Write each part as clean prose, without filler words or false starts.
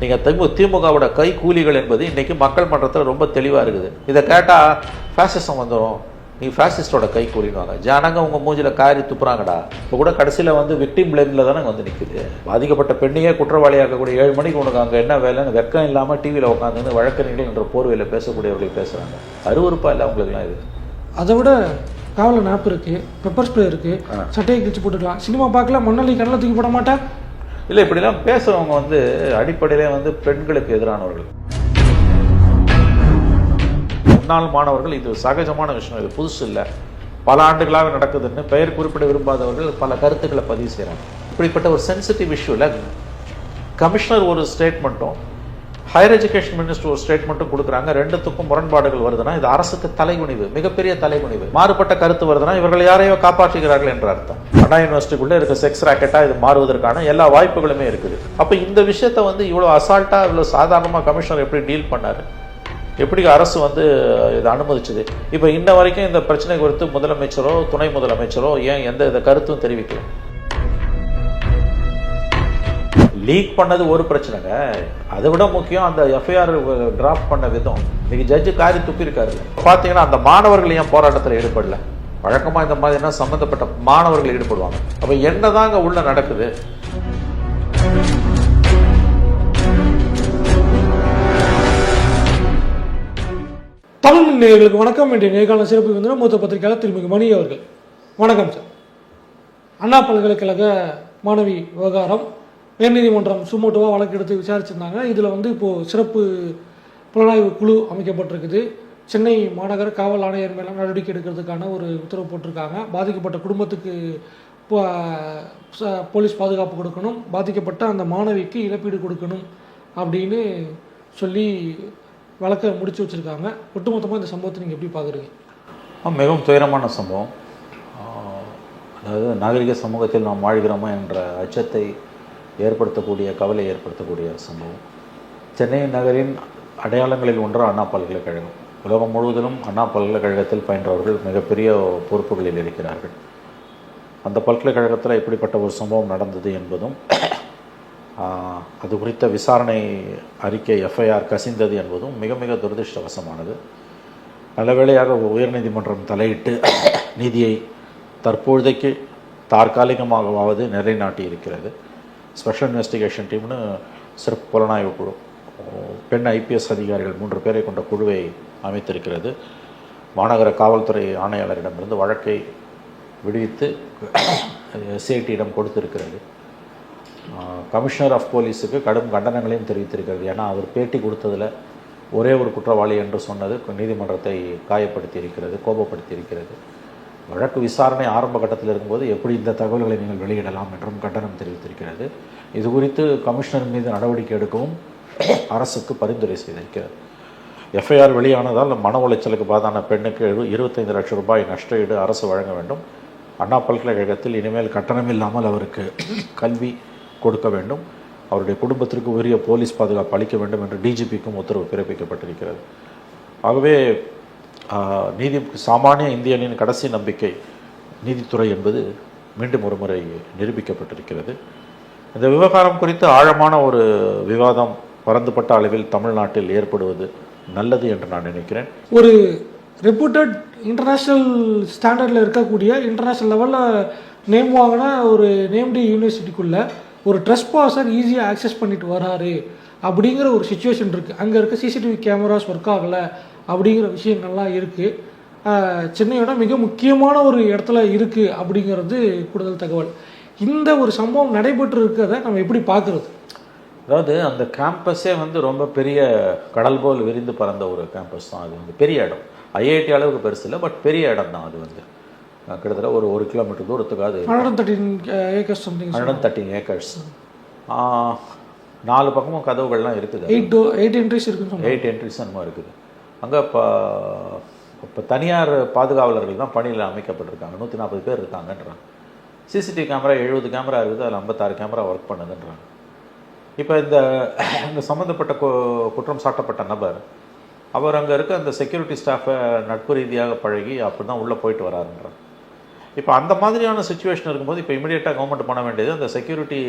நீங்கள் திமுகவோட கை கூலிகள் என்பது இன்றைக்கி மக்கள் மன்றத்தில் ரொம்ப தெளிவாக இருக்குது. இதை கேட்டால் ஃபேசிசம் வந்துடும், நீ ஃபேசிஸ்டோட கை கூலிடுவாங்க. ஜனங்க உங்கள் மூஞ்சில் காரி துப்புறாங்கடா. இப்போ கூட கடைசியில் வந்து விக்டிம் பிளேமில் தானே வந்து நிற்குது. பாதிக்கப்பட்ட பெண்ணையே குற்றவாளியாக்கக்கூடிய 7 மணிக்கு உனக்கு அங்கே என்ன வேலைன்னு வெக்கம் இல்லாமல் டிவியில் உட்காந்து வழக்கறிஞர்கள் என்ற போர்வையில் பேசக்கூடியவர்கள் பேசுகிறாங்க. அருவருப்பா இல்லை அவங்களுக்குலாம் இது. அதை விட காவலில் நாப்பு இருக்குது, பெப்பர் ஸ்ப்ரே இருக்குது, சட்டையை கிழிச்சு போட்டுக்கலாம். சினிமா பார்க்கல, மண்ணலி கண்ணில் தூக்கி போட மாட்டேன். இல்லை, இப்படிலாம் பேசுகிறவங்க வந்து அடிப்படையிலே வந்து பெண்களுக்கு எதிரானவர்கள். முன்னாள் மாணவர்கள் இது சகஜமான விஷயம், இது புதுசு இல்லை, பல ஆண்டுகளாக நடக்குதுன்னு பெயர் குறிப்பிட விரும்பாதவர்கள் பல கருத்துக்களை பதிவு செய்கிறாங்க. இப்படிப்பட்ட ஒரு சென்சிட்டிவ் இஷ்யூவில் கமிஷனர் ஒரு ஸ்டேட்மெண்ட்டும் ஹையர் எஜுகேஷன் மினிஸ்டர் ஒரு ஸ்டேட்மெண்ட்டும் கொடுக்குறாங்க. ரெண்டுத்துக்கும் முரண்பாடுகள் வருதுன்னா இது அரசுக்கு தலைகுனிவு, மிகப்பெரிய தலைகுனிவு. மாறுபட்ட கருத்து வருதுன்னா இவர்கள் யாரையோ காப்பாற்றுகிறார்கள் என்ற அர்த்தம். அண்ணா யூனிவர்சிட்டிக்குள்ளே இருக்க செக்ஸ் ராக்கெட்டாக இது மாறுவதற்கான எல்லா வாய்ப்புகளுமே இருக்குது. அப்போ இந்த விஷயத்தை வந்து இவ்வளோ அசால்ட்டாக இவ்வளோ சாதாரணமாக கமிஷனர் எப்படி டீல் பண்ணார், எப்படி அரசு வந்து இதை அனுமதிச்சது? இப்போ இன்ன வரைக்கும் இந்த பிரச்சனை குறித்து முதலமைச்சரோ துணை முதலமைச்சரோ ஏன் எந்த வித கருத்தும் தெரிவிக்கல? லீக் பண்ணது ஒரு பிரச்சனைங்க, அதை விட முக்கியம் அந்த எஃப்ஐஆர் டிராஃப்ட் பண்ண விதம். இன்னைக்கு ஜட்ஜு காரி துப்பியிருக்காரு. பார்த்தீங்கன்னா அந்த மாணவர்கள் ஏன் போராட்டத்தில் ஈடுபடல? வழக்கமாக இந்த மாதிரி என்ன சம்மந்தப்பட்ட மாணவர்கள் ஈடுபடுவாங்க. அப்போ என்னதாங்க உள்ள நடக்குது? தமிழ் நேயர்களுக்கு வணக்கம். இன்றைய நேர்காணல் சிறப்பு வந்து மூத்த பத்திரிகையாளர் திருமிகு மணி அவர்கள். வணக்கம் சார். அண்ணா பல்கலைக்கழக மாணவி விவகாரம் உயர்நீதிமன்றம் சுமோட்டோவாக வழக்கு எடுத்து விசாரிச்சிருந்தாங்க. இதில் வந்து இப்போது சிறப்பு புலனாய்வு குழு அமைக்கப்பட்டிருக்குது. சென்னை மாநகர காவல் ஆணையர் மேலே நடவடிக்கை எடுக்கிறதுக்கான ஒரு உத்தரவு போட்டிருக்காங்க. பாதிக்கப்பட்ட குடும்பத்துக்கு போலீஸ் பாதுகாப்பு கொடுக்கணும், பாதிக்கப்பட்ட அந்த மாணவிக்கு இழப்பீடு கொடுக்கணும் அப்படின்னு சொல்லி வழக்கை முடித்து வச்சுருக்காங்க. ஒட்டுமொத்தமாக இந்த சம்பவத்தை நீங்கள் எப்படி பார்க்குறீங்க? மிகவும் துயரமான சம்பவம். அதாவது நாகரிக சமூகத்தில் நாம் வாழ்கிறோமா என்ற அச்சத்தை ஏற்படுத்தக்கூடிய, கவலை ஏற்படுத்தக்கூடிய சம்பவம். சென்னை நகரின் அடையாளங்களில் ஒன்று அண்ணா பல்கலைக்கழகம். உலகம் முழுவதிலும் அண்ணா பல்கலைக்கழகத்தில் பயின்றவர்கள் மிகப்பெரிய பொறுப்புகளில் இருக்கிறார்கள். அந்த பல்கலைக்கழகத்தில் இப்படிப்பட்ட ஒரு சம்பவம் நடந்தது என்பதும் அது குறித்த விசாரணை அறிக்கை எஃப்ஐஆர் கசிந்தது என்பதும் மிக மிக துரதிருஷ்டவசமானது. நல்ல வேளையாக உயர்நீதிமன்றம் தலையிட்டு நீதியை தற்பொழுதைக்கு தற்காலிகமாகவாவது நிலைநாட்டி இருக்கிறது. ஸ்பெஷல் இன்வெஸ்டிகேஷன் டீம்னு சிறப்பு புலனாய்வு குழு, பெண் ஐபிஎஸ் அதிகாரிகள் 3 பேரை கொண்ட குழுவை அமைத்திருக்கிறது. மாநகர காவல்துறை ஆணையாளரிடமிருந்து வழக்கை விடுவித்து சிஐடியிடம் கொடுத்திருக்கிறது. கமிஷனர் ஆஃப் போலீஸுக்கு கடும் கண்டனங்களையும் தெரிவித்திருக்கிறது. ஏன்னா அவர் பேட்டி கொடுத்ததில் ஒரே ஒரு குற்றவாளி என்று சொன்னது நீதிமன்றத்தை காயப்படுத்தி இருக்கிறது, கோபப்படுத்தி இருக்கிறது. வழக்கு விசாரணை ஆரம்ப கட்டத்தில் இருக்கும்போது எப்படி இந்த தகவல்களை நீங்கள் வெளியிடலாம் என்றும் கண்டனம் தெரிவித்திருக்கிறது. இது குறித்து கமிஷனர் மீது நடவடிக்கை எடுக்கவும் அரசுக்கு பரிந்துரை செய்திருக்கிறது. எஃப்ஐஆர் வெளியானதால் மன உளைச்சலுக்கு பாதான பெண்ணுக்கு 25 லட்சம் ரூபாய் நஷ்டஈடு அரசு வழங்க வேண்டும். அண்ணா பல்கலைக்கழகத்தில் இனிமேல் கட்டணம் இல்லாமல் அவருக்கு கல்வி கொடுக்க வேண்டும். அவருடைய குடும்பத்திற்கு உரிய போலீஸ் பாதுகாப்பு அளிக்க வேண்டும் என்று டிஜிபிக்கும் உத்தரவு பிறப்பிக்கப்பட்டிருக்கிறது. ஆகவே சாமானிய இந்தியனின் கடைசி நம்பிக்கை நீதித்துறை என்பது மீண்டும் ஒரு முறை நிரூபிக்கப்பட்டிருக்கிறது. இந்த விவகாரம் குறித்து ஆழமான ஒரு விவாதம் பரந்துபட்ட அளவில் தமிழ்நாட்டில் ஏற்படுவது நல்லது என்று நான் நினைக்கிறேன். ஒரு ரெப்யூட்டட் இன்டர்நேஷ்னல் ஸ்டாண்டர்டில் இருக்கக்கூடிய இன்டர்நேஷ்னல் லெவலில் நேம் வாங்கின ஒரு நேம்டு யூனிவர்சிட்டிக்குள்ளே ஒரு ட்ரெஸ்பாசர் ஈஸியாக ஆக்சஸ் பண்ணிட்டு வராரு அப்படிங்கிற ஒரு சுச்சுவேஷன் இருக்குது. அங்கே இருக்க சிசிடிவி கேமராஸ் ஒர்க் ஆகலை அப்படிங்கிற விஷயங்கள்லாம் இருக்குது. சென்னையோட மிக முக்கியமான ஒரு இடத்துல இருக்குது அப்படிங்கிறது கூடுதல் தகவல். இந்த ஒரு சம்பவம் நடைபெற்று இருக்கிறத நம்ம எப்படி பார்க்குறது? அதாவது அந்த கேம்பஸே வந்து ரொம்ப பெரிய கடல் போல் விரிந்து பறந்த ஒரு கேம்பஸ் தான். அது வந்து பெரிய இடம், ஐஐடி அளவுக்கு பெருசு இல்லை, பட் பெரிய இடம் தான். அது வந்து கிட்டத்தட்ட ஒரு 1 கிலோமீட்டர் தூரத்துக்கு அது 113 ஏக்கர்ஸ். 4 பக்கமும் கதவுகள்லாம் இருக்குது. 8 என்ட்ரிஸ் இருக்குன்னு 8 என்ட்ரிஸ் என்னமோ இருக்குது. அங்கே இப்போ தனியார் பாதுகாவலர்கள் தான் பணியில் அமைக்கப்பட்டிருக்காங்க. 140 பேர் இருக்காங்கன்றாங்க. சிசிடிவி கேமரா 70 கேமரா இருக்குது, அதில் 56 கேமரா ஒர்க் பண்ணுதுன்றாங்க. இப்போ இந்த சம்மந்தப்பட்ட குற்றம் சாட்டப்பட்ட நபர் அவர் அங்கே இருக்க அந்த செக்யூரிட்டி ஸ்டாஃபை நட்பு ரீதியாக பழகி அப்படி தான் உள்ளே போயிட்டு வராருன்றாங்க. இப்போ அந்த மாதிரியான சுச்சுவேஷன் இருக்கும்போது இப்போ இமீடியட்டாக கவர்மெண்ட் பண்ண வேண்டியது அந்த செக்யூரிட்டி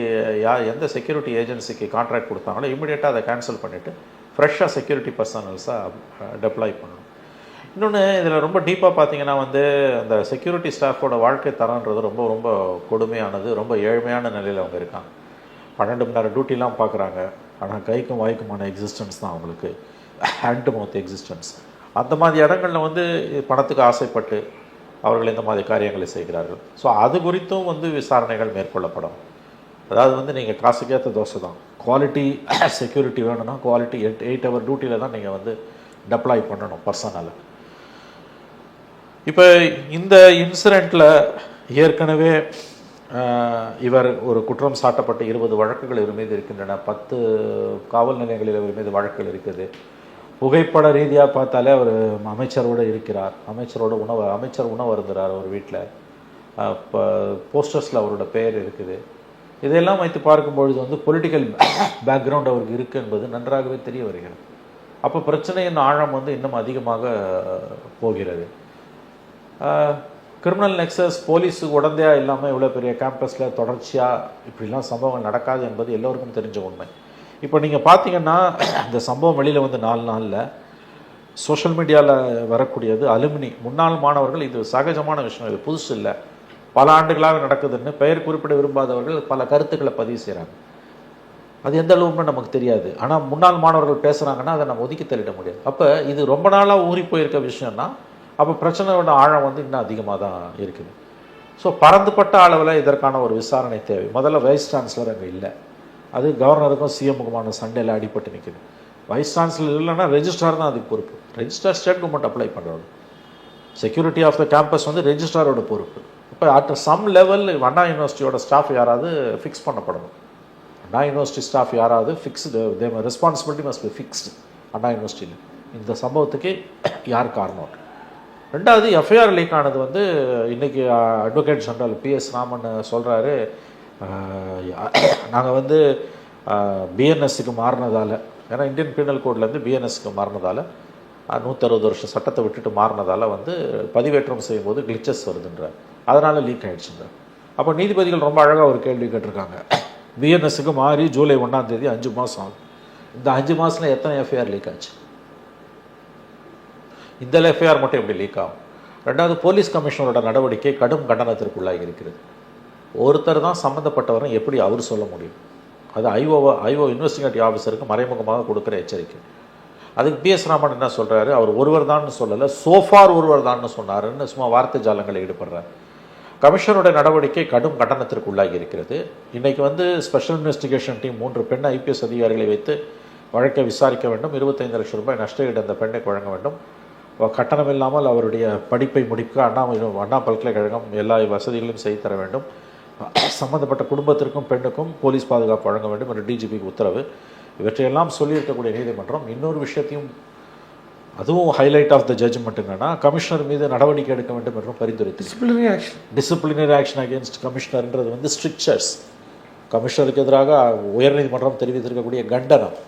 எந்த செக்யூரிட்டி ஏஜென்சிக்கு கான்ட்ராக்ட் கொடுத்தாங்களோ இமீடியட்டாக அதை கேன்சல் பண்ணிவிட்டு ஃப்ரெஷ்ஷாக செக்யூரிட்டி பர்சனல்ஸாக டெப்ளாய் பண்ணணும். இன்னொன்று இதில் ரொம்ப டீப்பாக பார்த்தீங்கன்னா வந்து அந்த செக்யூரிட்டி ஸ்டாஃபோட வாழ்க்கை தரன்றது ரொம்ப ரொம்ப கொடுமையானது, ரொம்ப ஏழ்மையான நிலையில் அவங்க இருக்காங்க. 12 மணி நேரம் டியூட்டிலாம் பார்க்குறாங்க, ஆனால் கைக்கும் வாய்க்குமான எக்ஸிஸ்டன்ஸ் தான் அவங்களுக்கு, ஹேண்ட் டு மவுத் எக்ஸிஸ்டன்ஸ். அந்த மாதிரி இடங்களில் வந்து பணத்துக்கு ஆசைப்பட்டு அவர்கள் இந்த மாதிரி காரியங்களை செய்கிறார்கள். ஸோ அது குறித்தும் வந்து விசாரணைகள் மேற்கொள்ளப்படும். அதாவது வந்து நீங்கள் காசுக்கேற்ற தோசை தான், குவாலிட்டி செக்யூரிட்டி வேணும்னா குவாலிட்டி 8 ஹவர் டியூட்டியில் தான் நீங்கள் வந்து டெப்ளாய் பண்ணணும் பர்சனலை. இப்போ இந்த இன்சிடெண்ட்டில் ஏற்கனவே இவர் ஒரு குற்றம் சாட்டப்பட்ட 20 வழக்குகள் இவர் மீது இருக்கின்றன. 10 காவல் நிலையங்களில் இவர் மீது வழக்குகள் இருக்குது. புகைப்பட ரீதியாக பார்த்தாலே அவர் அமைச்சரோடு இருக்கிறார், அமைச்சர் உணவு அருந்துறார் ஒரு வீட்டில். இப்போ போஸ்டர்ஸில் அவரோட பெயர் இருக்குது. இதையெல்லாம் வைத்து பார்க்கும்பொழுது வந்து பொலிட்டிக்கல் பேக்ரவுண்ட் அவருக்கு இருக்குது என்பது நன்றாகவே தெரிய வருகிறது. அப்போ பிரச்சனையின் ஆழம் வந்து இன்னும் அதிகமாக போகிறது. கிரிமினல் நெக்ஸஸ் போலீஸுக்கு உடந்தையாக இல்லாமல் இவ்வளோ பெரிய கேம்பஸில் தொடர்ச்சியாக இப்படிலாம் சம்பவங்கள் நடக்காது என்பது எல்லோருக்கும் தெரிஞ்ச உண்மை. இப்போ நீங்கள் பார்த்தீங்கன்னா இந்த சம்பவம் வெளியில் வந்து 4 நாளில் சோஷியல் மீடியாவில் வரக்கூடியது அலுமினி முன்னாள் மாணவர்கள், இது சகஜமான விஷயம், இது புதுசு இல்லை, பல ஆண்டுகளாக நடக்குதுன்னு பெயர் குறிப்பிட விரும்பாதவர்கள் பல கருத்துக்களை பதிவு செய்கிறாங்க. அது எந்த அளவுன்னு நமக்கு தெரியாது. ஆனால் முன்னாள் மாணவர்கள் பேசுகிறாங்கன்னா அதை நம்ம ஒதுக்கி தள்ளிட முடியாது. அப்போ இது ரொம்ப நாளாக ஊறி போயிருக்க விஷயம்னா அப்போ பிரச்சனையோட ஆழம் வந்து இன்னும் அதிகமாக தான் இருக்குது. ஸோ பரந்துபட்ட அளவில் இதற்கான ஒரு விசாரணை தேவை. முதல்ல வைஸ் சான்சலர் அங்கே இல்லை, அது கவர்னருக்கும் சிஎம்முக்குமான சண்டையில் அடிபட்டு நிற்குது. வைஸ் சான்சலர் இல்லைன்னா ரெஜிஸ்ட்ரார் தான் அதுக்கு பொறுப்பு. ரெஜிஸ்ட்ரார் ஸ்டேட் கவர்மெண்ட் அப்ளை பண்ணுறது, செக்யூரிட்டி ஆஃப் த கேம்பஸ் வந்து ரெஜிஸ்ட்ராரோட பொறுப்பு. இப்போ அட் சம் லெவல் அண்ணா யூனிவர்சிட்டியோட ஸ்டாஃப் யாராவது ஃபிக்ஸ் பண்ணப்படணும். அண்ணா யூனிவர்சிட்டி ஸ்டாஃப் யாராவது fixed, responsibility must be fixed Anna யூனிவர்சிட்டியில். இந்த சம்பவத்துக்கு யார் காரணம்? ரெண்டாவது, எஃப்ஐஆர் லீக் ஆனது வந்து இன்றைக்கி அட்வொகேட் ஜெனரல் PS ராமன் சொல்கிறாரு, நாங்கள் வந்து பிஎன்எஸ்க்கு மாறினதால், ஏன்னா இந்தியன் பீனல் கோட்லேருந்து பிஎன்எஸ்க்கு மாறினதால் 160 வருஷம் சட்டத்தை விட்டுட்டு மாறினதால் வந்து பதிவேற்றம் செய்யும்போது கிளிச்சஸ் வருதுன்றார், அதனால் லீக் ஆகிடுச்சுன்றார். அப்போ நீதிபதிகள் ரொம்ப அழகாக ஒரு கேள்வி கேட்டிருக்காங்க. பிஎன்எஸ்க்கு மாறி ஜூலை 1ஆம் தேதி 5 மாதம் ஆகும். இந்த 5 மாதத்தில் எத்தனை எஃப்ஐஆர் லீக் ஆச்சு? இந்த எஃப்ஐஆர் மட்டும் எப்படி லீக் ஆகும்? ரெண்டாவது, போலீஸ் கமிஷனரோட நடவடிக்கை கடும் கண்டனத்திற்குள்ளாகி இருக்கிறது. ஒருத்தர் தான் சம்மந்தப்பட்டவரும் எப்படி அவர் சொல்ல முடியும்? அது ஐஓ இன்வெஸ்டிகேட்டிவ் ஆஃபீஸருக்கு மறைமுகமாக கொடுக்குற எச்சரிக்கை. அதுக்கு PS ராமன் என்ன சொல்கிறாரு, அவர் ஒருவர் தான் சொல்லலை, சோஃபார் ஒருவர் தான் சொன்னாருன்னு சும்மா வார்த்தை ஜாலங்களை ஈடுபடுறார். கமிஷனரோட நடவடிக்கை கடும் கண்டனத்திற்குள்ளாகி இருக்கிறது. இன்றைக்கி வந்து ஸ்பெஷல் இன்வெஸ்டிகேஷன் டீம் 3 பெண் IPS அதிகாரிகளை வைத்து வழக்கை விசாரிக்க வேண்டும். 25 லட்சம் ரூபாய் நஷ்டஈடு அந்த பெண்ணுக்கு வழங்க வேண்டும். கட்டணம் இல்லாமல் அவருடைய படிப்பை முடிக்க அண்ணா பல்கலைக்கழகம் எல்லா வசதிகளையும் செய்து தர வேண்டும். சம்பந்தப்பட்ட குடும்பத்திற்கும் பெண்ணுக்கும் போலீஸ் பாதுகாப்பு வழங்க வேண்டும் என்று DGPக்கு உத்தரவு. இவற்றையெல்லாம் சொல்லியிருக்கக்கூடிய நீதிமன்றம் இன்னொரு விஷயத்தையும், அதுவும் ஹைலைட் ஆஃப் த ஜட்ஜ்மெண்ட் என்னன்னா, கமிஷனர் மீது நடவடிக்கை எடுக்க வேண்டும் என்றும் பரிந்துரைத்து டிசிப்ளினரி ஆக்ஷன் அகேன்ஸ்ட் கமிஷனர்ன்றது வந்து ஸ்ட்ரிக்சர்ஸ், கமிஷனருக்கு எதிராக உயர்நீதிமன்றம் தெரிவித்திருக்கக்கூடிய கண்டனம்.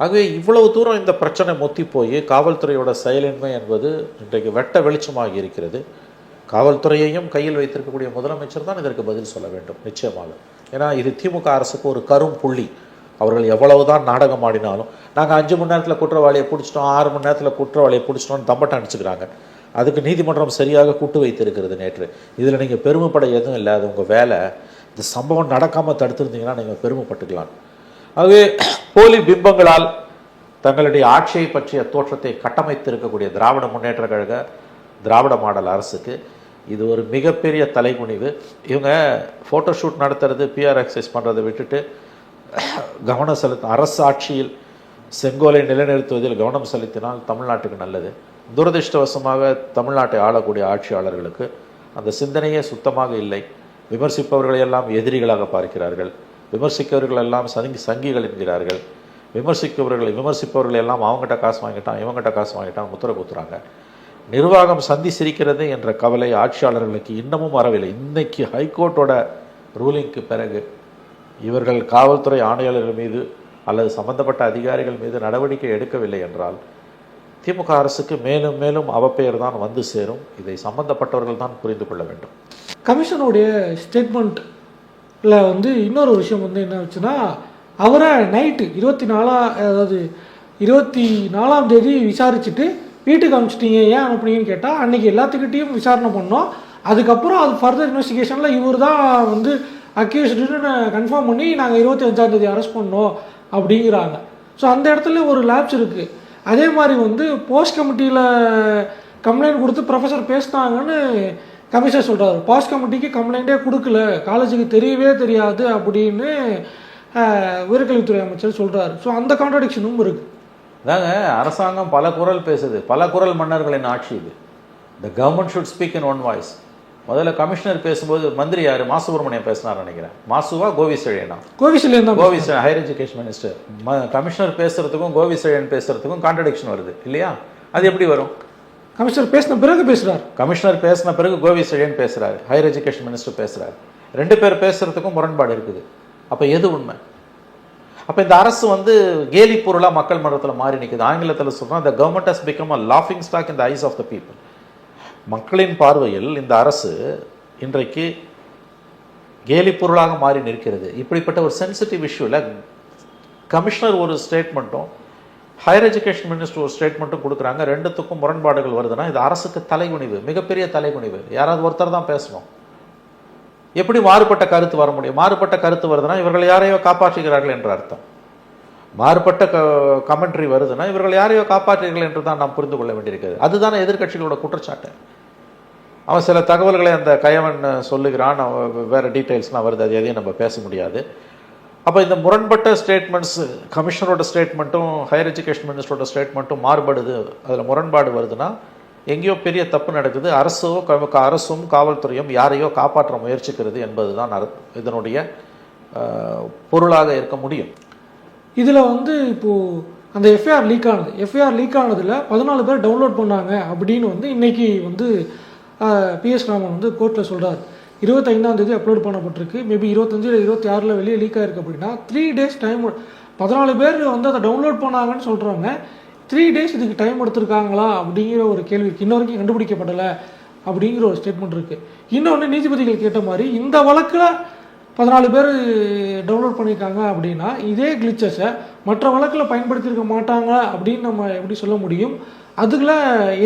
ஆகவே இவ்வளவு தூரம் இந்த பிரச்சனை மொத்தி போய் காவல்துறையோட செயலின்மை என்பது இன்றைக்கு வெட்ட வெளிச்சமாகி இருக்கிறது. காவல்துறையையும் கையில் வைத்திருக்கக்கூடிய முதலமைச்சர் தான் இதற்கு பதில் சொல்ல வேண்டும் நிச்சயமாக. ஏன்னா இது திமுக அரசுக்கு ஒரு கரும் புள்ளி. அவர்கள் எவ்வளவுதான் நாடகம் ஆடினாலும், நாங்கள் 5 மணி நேரத்தில் குற்றவாளியை பிடிச்சிட்டோம், 6 மணி நேரத்தில் குற்றவாளியை பிடிச்சிட்டோம்னு தம்பட்டம் அடிச்சுக்கிறாங்க. அதுக்கு நீதிமன்றம் சரியாக கூட்டு வைத்திருக்கிறது நேற்று. இதில் நீங்கள் பெருமைப்பட எதுவும் இல்லை, அது உங்கள் வேலை. இந்த சம்பவம் நடக்காமல் தடுத்துருந்தீங்கன்னா நீங்கள் பெருமைப்பட்டுக்கலாம். ஆகவே போலி பிம்பங்களால் தங்களுடைய ஆட்சியை பற்றிய தோற்றத்தை கட்டமைத்திருக்கக்கூடிய திராவிட முன்னேற்ற கழக திராவிட மாடல் அரசுக்கு இது ஒரு மிகப்பெரிய தலைகுனிவு. இவங்க ஃபோட்டோஷூட் நடத்துறது, PR எக்ஸசைஸ் பண்ணுறதை விட்டுட்டு கவனம் அரசு ஆட்சியில் செங்கோலை நிலைநிறுத்துவதில் கவனம் செலுத்தினால் தமிழ்நாட்டுக்கு நல்லது. துரதிருஷ்டவசமாக தமிழ்நாட்டை ஆளக்கூடிய ஆட்சியாளர்களுக்கு அந்த சிந்தனையே சுத்தமாக இல்லை. விமர்சிப்பவர்களை எல்லாம் எதிரிகளாக பார்க்கிறார்கள், விமர்சிக்கிறவர்கள் எல்லாம் சங்கிகள் என்கிறார்கள், விமர்சிப்பவர்கள் எல்லாம் அவங்ககிட்ட காசு வாங்கிட்டான், இவங்ககிட்ட காசு வாங்கிட்டான் முத்திர குத்துறாங்க. நிர்வாகம் சந்தி சிரிக்கிறது என்ற கவலை ஆட்சியாளர்களுக்கு இன்னமும் வரவில்லை. இன்னைக்கு ஹைகோர்ட்டோட ரூலிங்க்கு பிறகு இவர்கள் காவல்துறை ஆணையாளர்கள் மீது அல்லது சம்பந்தப்பட்ட அதிகாரிகள் மீது நடவடிக்கை எடுக்கவில்லை என்றால் திமுக அரசுக்கு மேலும் மேலும் அவப்பெயர் தான் வந்து சேரும். இதை சம்பந்தப்பட்டவர்கள் தான் புரிந்து கொள்ள வேண்டும். கமிஷனுடைய ஸ்டேட்மெண்ட்டில் வந்து இன்னொரு விஷயம் வந்து என்ன ஆச்சுன்னா, அவரை நைட்டு 24ஆம் தேதி விசாரிச்சுட்டு வீட்டுக்கு அனுப்பிச்சிட்டீங்க, ஏன் அனுப்புனீங்கன்னு கேட்டால், அன்றைக்கி எல்லாத்துக்கிட்டையும் விசாரணை பண்ணோம், அதுக்கப்புறம் அது ஃபர்தர் இன்வெஸ்டிகேஷனில் இவர் தான் வந்து அக்யூஸ்டுன்னு கன்ஃபார்ம் பண்ணி நாங்கள் 25ஆம் தேதி அரெஸ்ட் பண்ணோம் அப்படிங்கிறாங்க. ஸோ அந்த இடத்துல ஒரு லேப்ஸ் இருக்குது. அதே மாதிரி வந்து போஸ்ட் கமிட்டியில் கம்ப்ளைண்ட் கொடுத்து ப்ரொஃபஸர் பேசினாங்கன்னு கமிஷனர் சொல்கிறார். போஸ்ட் கமிட்டிக்கு கம்ப்ளைண்ட்டே கொடுக்கல, காலேஜுக்கு தெரியவே தெரியாது அப்படின்னு உயர்கல்வித்துறை அமைச்சர் சொல்கிறார். ஸோ அந்த கான்ட்ரடிக்ஷனும் இருக்குது. அதாங்க அரசாங்கம் பல குரல் பேசுது, பல குரல் மன்னர்களின் ஆட்சி இது. The government should speak in one voice. முதல்ல கமிஷனர் பேசும்போது மந்திரி யார்? மா சுப்பிரமணியம் பேசினார் நினைக்கிறேன். மாசுவா கோவிசெழியனா? Kovichezhiyan, higher education minister. Commissioner பேசுறதுக்கும் கோவிசெழியன் பேசுறதுக்கும் கான்ட்ரடிக்ஷன் வருது இல்லையா? அது எப்படி வரும்? கமிஷனர் பேசின பிறகு பேசுறாரு, கமிஷனர் பேசின பிறகு கோவிசெழியன் பேசுறாரு, ஹையர் எஜுகேஷன் மினிஸ்டர் பேசுறாரு. ரெண்டு பேர் பேசுறதுக்கும் முரண்பாடு இருக்குது. அப்ப எது உண்மை? அப்ப இந்த அரசு வந்து கேலி பொருளா மக்கள் மன்றத்தில் மாறி நிற்குது. ஆங்கிலத்தில் சொல்றோம், the government has become a laughing stock in the eyes of the people. மக்களின் பார்வையில் இந்த அரசு இன்றைக்கு கேலி பொருளாக மாறி நிற்கிறது. இப்படிப்பட்ட ஒரு சென்சிட்டிவ் இஷ்யூல கமிஷனர் ஒரு ஸ்டேட்மெண்ட்டும் ஹையர் எஜுகேஷன் மினிஸ்டர் ஒரு ஸ்டேட்மெண்ட்டும் கொடுக்குறாங்க. ரெண்டுத்துக்கும் முரண்பாடுகள் வருதுன்னா இது அரசுக்கு தலைகுனிவு, மிகப்பெரிய தலைகுனிவு. யாராவது ஒருத்தர் தான் பேசணும். எப்படி மாறுபட்ட கருத்து வர முடியும்? மாறுபட்ட கருத்து வருதுன்னா இவர்கள் யாரையோ காப்பாற்றுகிறார்கள் என்ற அர்த்தம். மாறுபட்ட கமெண்ட்ரி வருதுன்னா இவர்கள் யாரையோ காப்பாற்றுகிறார்கள் என்று தான் நாம் புரிந்து கொள்ள வேண்டியிருக்கிறது. அதுதானே எதிர்கட்சிகளோட குற்றச்சாட்டு. அவன் சில தகவல்களை அந்த கயவன் சொல்லுகிறான், வேற டீட்டெயில்ஸ்லாம் வருது, அது எதையும் நம்ம பேச முடியாது. அப்போ இந்த முரண்பட்ட ஸ்டேட்மெண்ட்ஸ், கமிஷனரோட ஸ்டேட்மெண்ட்டும் ஹையர் எஜுகேஷன் மினிஸ்டரோட ஸ்டேட்மெண்ட்டும் மாறுபடுது, அதில் முரண்பாடு வருதுன்னா எங்கேயோ பெரிய தப்பு நடக்குது. அரசும் காவல்துறையும் யாரையோ காப்பாற்ற முயற்சிக்கிறது என்பது தான் இதனுடைய பொருளாக இருக்க முடியும். இதில் வந்து இப்போது அந்த எஃப்ஐஆர் லீக் ஆனதில் 14 பேர் டவுன்லோட் பண்ணாங்க அப்படின்னு வந்து இன்றைக்கி வந்து PS ராமன் வந்து கோர்ட்டில் சொல்கிறார். 25ஆம் தேதி அப்லோட் பண்ணப்பட்டிருக்கு. மேபி 25 இல்லை 26 வெளியே லீக் ஆகிருக்கு அப்படின்னா 3 days டைம். 14 பேர் வந்து அதை டவுன்லோட் பண்ணாங்கன்னு சொல்கிறாங்க. 3 days இதுக்கு டைம் எடுத்திருக்காங்களா அப்படிங்கிற ஒரு கேள்வி இருக்குது. இன்ன வரைக்கும் கண்டுபிடிக்கப்படலை அப்படிங்கிற ஒரு ஸ்டேட்மெண்ட் இருக்குது. இன்னொன்று, நீதிபதிகள் கேட்ட மாதிரி இந்த வழக்கில் 14 பேர் டவுன்லோட் பண்ணியிருக்காங்க அப்படின்னா இதே கிளிச்சஸை மற்ற வழக்கில் பயன்படுத்தியிருக்க மாட்டாங்க அப்படின்னு நம்ம எப்படி சொல்ல முடியும்? அதுக்குள்ள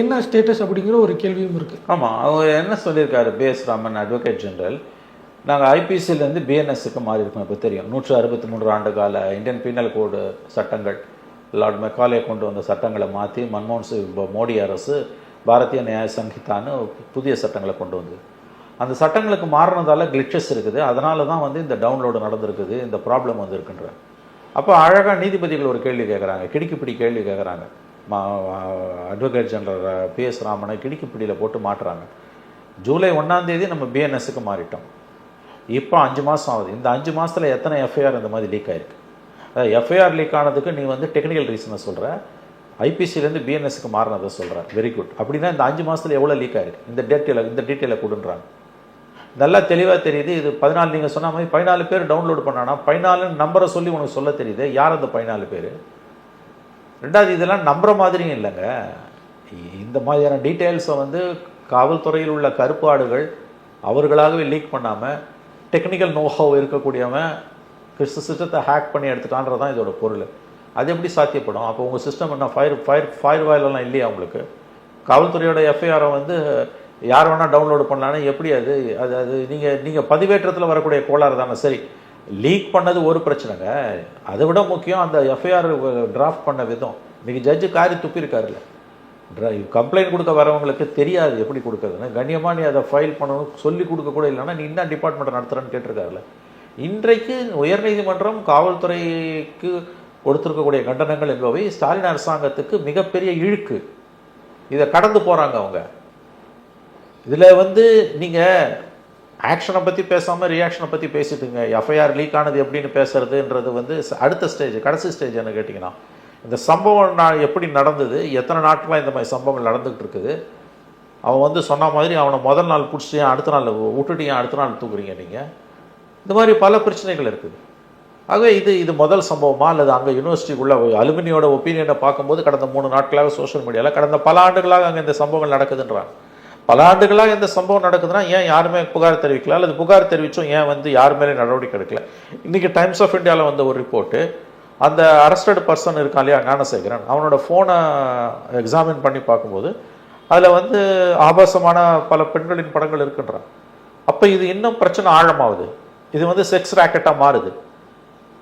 என்ன ஸ்டேட்டஸ் அப்படிங்கிற ஒரு கேள்வியும் இருக்குது. ஆமாம், அவர் என்ன சொல்லியிருக்காரு PS ராமன் அட்வொகேட் ஜெனரல், நாங்கள் ஐபிசியிலேருந்து பிஎன்எஸ்க்கு மாறி இருக்கோம். இப்போ தெரியும், 163 ஆண்டு கால இந்தியன் பீனல் கோடு சட்டங்கள், லார்ட் மெக்காலே கொண்டு வந்த சட்டங்களை மாற்றி மன்மோகன் சிங் மோடி அரசு பாரதிய நியாய சங்கிதான்னு புதிய சட்டங்களை கொண்டு வந்தது. அந்த சட்டங்களுக்கு மாறினதால கிளிச்சஸ் இருக்குது. அதனால தான் வந்து இந்த டவுன்லோடு நடந்திருக்குது, இந்த ப்ராப்ளம் வந்து இருக்குன்ற. அப்போ அழகாக நீதிபதிகள் ஒரு கேள்வி கேட்குறாங்க, கிடுக்கிப்பிடி கேள்வி கேட்குறாங்க. அட்வொகேட் ஜெனரல் PS ராமனை கிடுக்கிப்பிடியில் போட்டு மாட்டுறாங்க. ஜூலை 1ஆம் தேதி நம்ம பிஎன்எஸ்க்கு மாறிட்டோம். இப்போ 5 மாதம் ஆகுது. இந்த 5 மாதத்தில் எத்தனை எஃப்ஐஆர் இந்த மாதிரி லீக் ஆகிருக்கு? எஃப்ஐஆர் லீக் ஆனதுக்கு நீ வந்து டெக்னிக்கல் ரீசனை சொல்கிற, ஐபிசிலேருந்து பிஎன்எஸ்க்கு மாறினதை சொல்கிற. Very good. அப்படின்னா இந்த 5 மாதத்தில் எவ்வளோ லீக் ஆகிருக்கு? இந்த டீட்டெயிலை கொடுன்றாங்க. நல்லா தெளிவாக தெரியுது. இது 14, நீங்கள் சொன்ன மாதிரி 14 பேர் டவுன்லோட் பண்ணானா 14 நம்பரை சொல்லி உனக்கு சொல்ல தெரியுது. யார் அந்த 14 பேர்? ரெண்டாவது, இதெல்லாம் நம்புற மாதிரியும் இல்லைங்க. இந்த மாதிரியான டீட்டெயில்ஸை வந்து காவல்துறையில் உள்ள கருப்பாடுகள் அவர்களாகவே லீக் பண்ணாமல் டெக்னிக்கல் நோஹவ் இருக்கக்கூடியவன் சிஸ்டத்தை ஹேக் பண்ணி எடுத்துட்டான்றதான் இதோட பொருள். அது எப்படி சாத்தியப்படும்? அப்போ உங்கள் சிஸ்டம் என்ன ஃபயர் வாயிலெல்லாம் இல்லையா உங்களுக்கு? காவல்துறையோட எஃப்ஐஆரை வந்து யார் வேணால் டவுன்லோடு பண்ணலான்னு எப்படி? அது நீங்கள் பதிவேற்றத்தில் வரக்கூடிய கோளாறு தானே. சரி, லீக் பண்ணது ஒரு பிரச்சனைங்க. அதை விட முக்கியம் அந்த எஃப்ஐஆர் டிராஃப்ட் பண்ண விதம். இன்றைக்கி ஜட்ஜு காரி துப்பியிருக்காருல்ல. கம்ப்ளைண்ட் கொடுக்க வரவங்களுக்கு தெரியாது எப்படி கொடுக்குறதுன்னு. கண்ணியமாக நீ அதை ஃபைல் பண்ணணும் சொல்லி கொடுக்க கூட இல்லைன்னா நீ என்ன டிபார்ட்மெண்ட்டை நடத்துகிறேன்னு கேட்டிருக்காருல்ல. இன்றைக்கு உயர்நீதிமன்றம் காவல்துறைக்கு கொடுத்துருக்கக்கூடிய கண்டனங்கள் என்பவை ஸ்டாலின் அரசாங்கத்துக்கு மிகப்பெரிய இழுக்கு. இதை கடந்து போகிறாங்க அவங்க. இதில் வந்து நீங்கள் ஆக்ஷனை பற்றி பேசாமல் ரியாக்ஷனை பற்றி பேசிட்டுங்க. எஃப்ஐஆர் லீக் ஆனது எப்படின்னு பேசுறதுன்றது வந்து அடுத்த ஸ்டேஜ், கடைசி ஸ்டேஜ். என்ன கேட்டிங்கன்னா, இந்த சம்பவம் எப்படி நடந்தது, எத்தனை நாட்களாக இந்த மாதிரி சம்பவங்கள் நடந்துகிட்டு இருக்குது. அவன் வந்து சொன்ன மாதிரி அவனை முதல் நாள் பிடிச்சி அடுத்த நாள் விட்டுட்டு அடுத்த நாள் தூக்குறீங்க நீங்கள். இந்த மாதிரி பல பிரச்சனைகள் இருக்குது. ஆகவே இது முதல் சம்பவமா அல்லது அங்கே யூனிவர்சிட்டிக்குள்ள அலுமினியோட ஒப்பீனியனை பார்க்கும்போது கடந்த 3 நாட்களாக சோஷியல் மீடியாவில் கடந்த பல ஆண்டுகளாக அங்கே இந்த சம்பவங்கள் நடக்குதுன்றாங்க. பல ஆண்டுகளாக எந்த சம்பவம் நடக்குதுன்னா ஏன் யாருமே புகார் தெரிவிக்கல, அல்லது புகார் தெரிவித்தோம் ஏன் வந்து யார் மேலே நடவடிக்கை எடுக்கல. இன்றைக்கி டைம்ஸ் ஆஃப் இந்தியாவில் வந்த ஒரு ரிப்போர்ட்டு, அந்த அரெஸ்டட் பர்சன் இருக்கான் இல்லையா ஞானசேகரன், அவனோட ஃபோனை எக்ஸாமின் பண்ணி பார்க்கும்போது அதில் வந்து ஆபாசமான பல பெண்களின் படங்கள் இருக்குன்றான். அப்போ இது இன்னும் பிரச்சனை ஆழமாகுது. இது வந்து செக்ஸ் ராக்கெட்டாக மாறுது.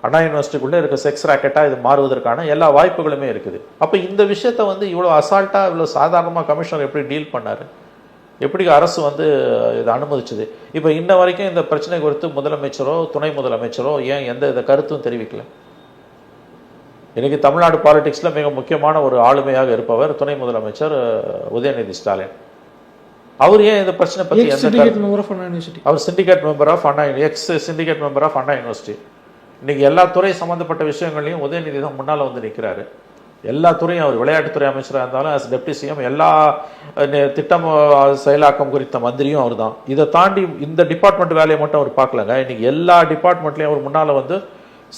அண்ணா யூனிவர்சிட்டிக்குள்ளே இருக்க செக்ஸ் ராக்கெட்டாக இது மாறுவதற்கான எல்லா வாய்ப்புகளுமே இருக்குது. அப்போ இந்த விஷயத்தை வந்து இவ்வளோ அசால்ட்டாக இவ்வளோ சாதாரணமாக கமிஷனர் எப்படி டீல் பண்ணார், எப்படி அரசு வந்து இதை அனுமதிச்சது? இப்போ இன்ன வரைக்கும் இந்த பிரச்சனை குறித்து முதலமைச்சரோ துணை முதலமைச்சரோ ஏன் எந்த இதை கருத்தும் தெரிவிக்கல? இன்னைக்கு தமிழ்நாடு பாலிடிக்ஸில் மிக முக்கியமான ஒரு ஆளுமையாக இருப்பவர் துணை முதலமைச்சர் உதயநிதி ஸ்டாலின். அவர் ஏன் இந்த பிரச்சனை பற்றி அவர் syndicate member of Anna ex syndicate member of Anna university. இன்னைக்கு எல்லா துறை சம்மந்தப்பட்ட விஷயங்களையும் உதயநிதி தான் முன்னால் வந்து நிற்கிறாரு. எல்லா துறையும் அவர் விளையாட்டுத்துறை அமைச்சராக இருந்தாலும் as டெப்டி சிஎம் எல்லா திட்டம் செயலாக்கம் குறித்த மந்திரியும் அவர் தான். இதை தாண்டி இந்த டிபார்ட்மெண்ட் வேலையை மட்டும் அவர் பார்க்கலங்க. இன்னைக்கு எல்லா டிபார்ட்மெண்ட்லையும் அவர் முன்னால் வந்து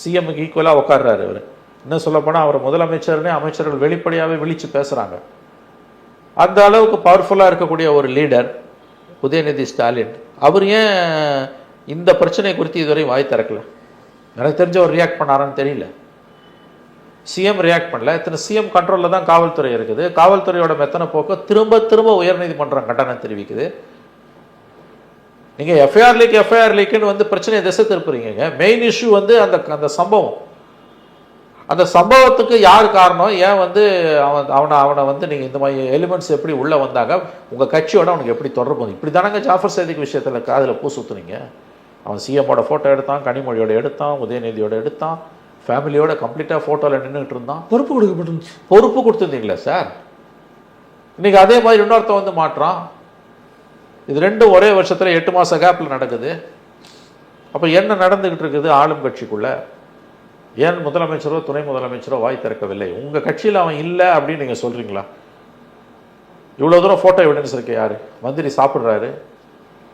சிஎம்முக்கு ஈக்குவலாக உட்கார்றாரு. அவர் இன்னும் சொல்லப்போனால் அவர் முதலமைச்சர்னே அமைச்சர்கள் வெளிப்படையாகவே விழிச்சு பேசுகிறாங்க. அந்த அளவுக்கு பவர்ஃபுல்லாக இருக்கக்கூடிய ஒரு லீடர் உதயநிதி ஸ்டாலின், அவர் ஏன் இந்த பிரச்சனை குறித்து இதுவரை வாய் திறக்கல? எனக்கு தெரிஞ்ச ஒரு ரியாக்ட் பண்ணாரான்னு தெரியல. சிஎம் ரியாக்ட் பண்ணல. இத்தனை சிஎம் கண்ட்ரோலில் தான் காவல்துறை இருக்குது. காவல்துறையோட மெத்தனை போக்க திரும்ப திரும்ப உயர்நீதிமன்றம் கண்டனம் தெரிவிக்குது. நீங்கள் எஃப்ஐஆர் லீக்குன்னு வந்து பிரச்சனையை திசை திருப்புறீங்க. மெயின் இஷ்யூ வந்து அந்த சம்பவம். அந்த சம்பவத்துக்கு யார் காரணம், ஏன் வந்து அவனை வந்து நீங்கள் இந்த மாதிரி எலிமெண்ட்ஸ் எப்படி உள்ளே வந்தாங்க, உங்கள் கட்சியோட அவனுக்கு எப்படி தொடர்பு? இப்படி தானங்க ஜாஃபர் சேதிக் விஷயத்தில் காதில் பூ சுற்றுனீங்க. அவன் சிஎம்மோட ஃபோட்டோ எடுத்தான், கனிமொழியோட எடுத்தான், உதயநிதியோட எடுத்தான், ஃபேமிலியோட கம்ப்ளீட்டாக ஃபோட்டோவில் நின்றுட்டு இருந்தான். பொறுப்பு கொடுக்கப்பட்டுருந்துச்சு. பொறுப்பு கொடுத்துருந்தீங்களே சார். இன்னைக்கு அதே மாதிரி இன்னொருத்த வந்து மாற்றான். இது ரெண்டும் ஒரே வருஷத்தில் 8 மாத கேப்பில் நடக்குது. அப்போ என்ன நடந்துகிட்டு இருக்குது ஆளும் கட்சிக்குள்ள? ஏன் முதலமைச்சரோ துணை முதலமைச்சரோ வாய் திறக்கவில்லை? உங்கள் கட்சியில் அவன் இல்லை அப்படின்னு நீங்கள் சொல்கிறீங்களா? இவ்வளோ தூரம் ஃபோட்டோ எவிடன்ஸ் இருக்கு. யார் மந்திரி சாப்பிட்றாரு,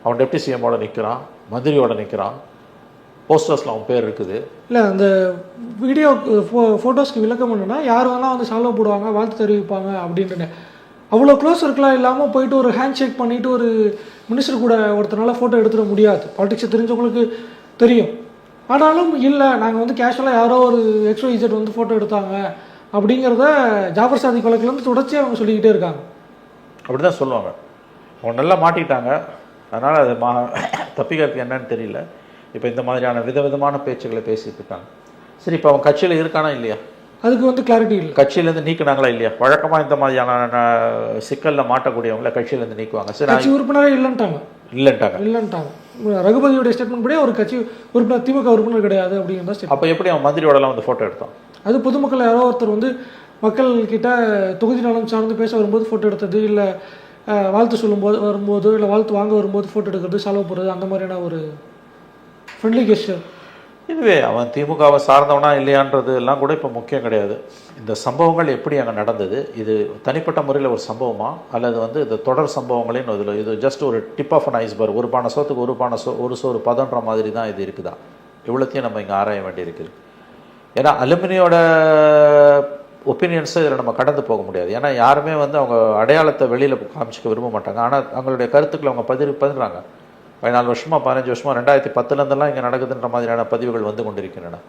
அவன் டெப்டி சிஎம்மோட நிற்கிறான், மந்திரியோட நிற்கிறான், போஸ்டர்ஸில் அவன் பேர் இருக்குது. இல்லை அந்த வீடியோ ஃபோட்டோஸ்க்கு விளக்கம் என்னன்னா, யார் வேணால் வந்து சால்வ் போடுவாங்க, வாழ்த்து தெரிவிப்பாங்க அப்படின்ட்டு. அவ்வளோ க்ளோஸ் இருக்கலாம் இல்லாமல் போயிட்டு ஒரு ஹேண்ட் ஷேக் பண்ணிவிட்டு ஒரு மினிஸ்டர் கூட ஒருத்தனால ஃபோட்டோ எடுத்துட முடியாது. பாலிடிக்ஸை தெரிஞ்சவங்களுக்கு தெரியும். ஆனாலும் இல்லை, நாங்கள் வந்து கேஷுவலாக யாரோ ஒரு XYZ வந்து ஃபோட்டோ எடுத்தாங்க அப்படிங்கிறத ஜாஃபர் சாதிக் வழக்குலேருந்து தொடர்ச்சியாக அவங்க சொல்லிக்கிட்டே இருக்காங்க. அப்படி தான் சொல்லுவாங்க. அவங்க நல்லா மாட்டிக்கிட்டாங்க, அதனால் அது தப்பிக்கிறதுக்கு என்னன்னு தெரியல. இப்போ இந்த மாதிரியான விதவிதமான பேச்சுக்களை பேசிட்டு இருக்காங்க. சரி, இப்போ அவன் கட்சியில் இருக்கானா இல்லையா? அதுக்கு வந்து கிளாரிட்டி இல்லை. கட்சியிலேருந்து நீக்கினாங்களா இல்லையா? வழக்கமாக இந்த மாதிரியான சிக்கலில் மாட்டக்கூடியவங்கள கட்சியிலேருந்து நீக்குவாங்க. சரி, கட்சி உறுப்பினரே இல்லைன்ட்டாங்க. ரகுபதியோட ஸ்டேட்மெண்ட் படி ஒரு கட்சி உறுப்பினர் திமுக உறுப்பினர் கிடையாது அப்படிங்கிறத. அப்போ எப்படி அவன் மந்திரியோடலாம் வந்து ஃபோட்டோ எடுத்தான்? அது பொதுமக்கள் யாரோ ஒருத்தர் வந்து மக்கள் கிட்ட தொகுதி நலம் சார்ந்து பேச வரும்போது ஃபோட்டோ எடுத்தது, இல்லை வாழ்த்து சொல்லும்போது வரும்போது, இல்லை வாழ்த்து வாங்க வரும்போது ஃபோட்டோ எடுக்கிறது, செலவு போடுறது, அந்த மாதிரியான ஒரு ஃப்ரெண்ட்லி கெஸ்டர். இதுவே அவன் திமுகவை சார்ந்தவனா இல்லையான்றது எல்லாம் கூட இப்போ முக்கியம் கிடையாது. இந்த சம்பவங்கள் எப்படி அங்கே நடந்தது, இது தனிப்பட்ட முறையில் ஒரு சம்பவமா அல்லது வந்து இந்த தொடர் சம்பவங்களின் இதில் இது ஜஸ்ட் ஒரு டிப் ஆஃப் அன் ஐஸ்பர்க், ஒரு பானை சோத்துக்கு ஒரு சோறு பதன்ற மாதிரி தான் இது இருக்குதா? இவ்வளோத்தையும் நம்ம இங்கே ஆராய வேண்டியிருக்குது. ஏன்னா அலுமினியோட ஒப்பீனியன்ஸை இதில் நம்ம கடந்து போக முடியாது. ஏன்னா யாருமே வந்து அவங்க அடையாளத்தை வெளியில் காமிச்சிக்க விரும்ப மாட்டாங்க. ஆனால் அவங்களுடைய கருத்துக்களை அவங்க பதிடுறாங்க. 14 வருஷமாக 15 வருஷமாக 2010 இங்கே நடக்குதுன்ற மாதிரியான பதிவுகள் வந்து கொண்டிருக்கின்றன.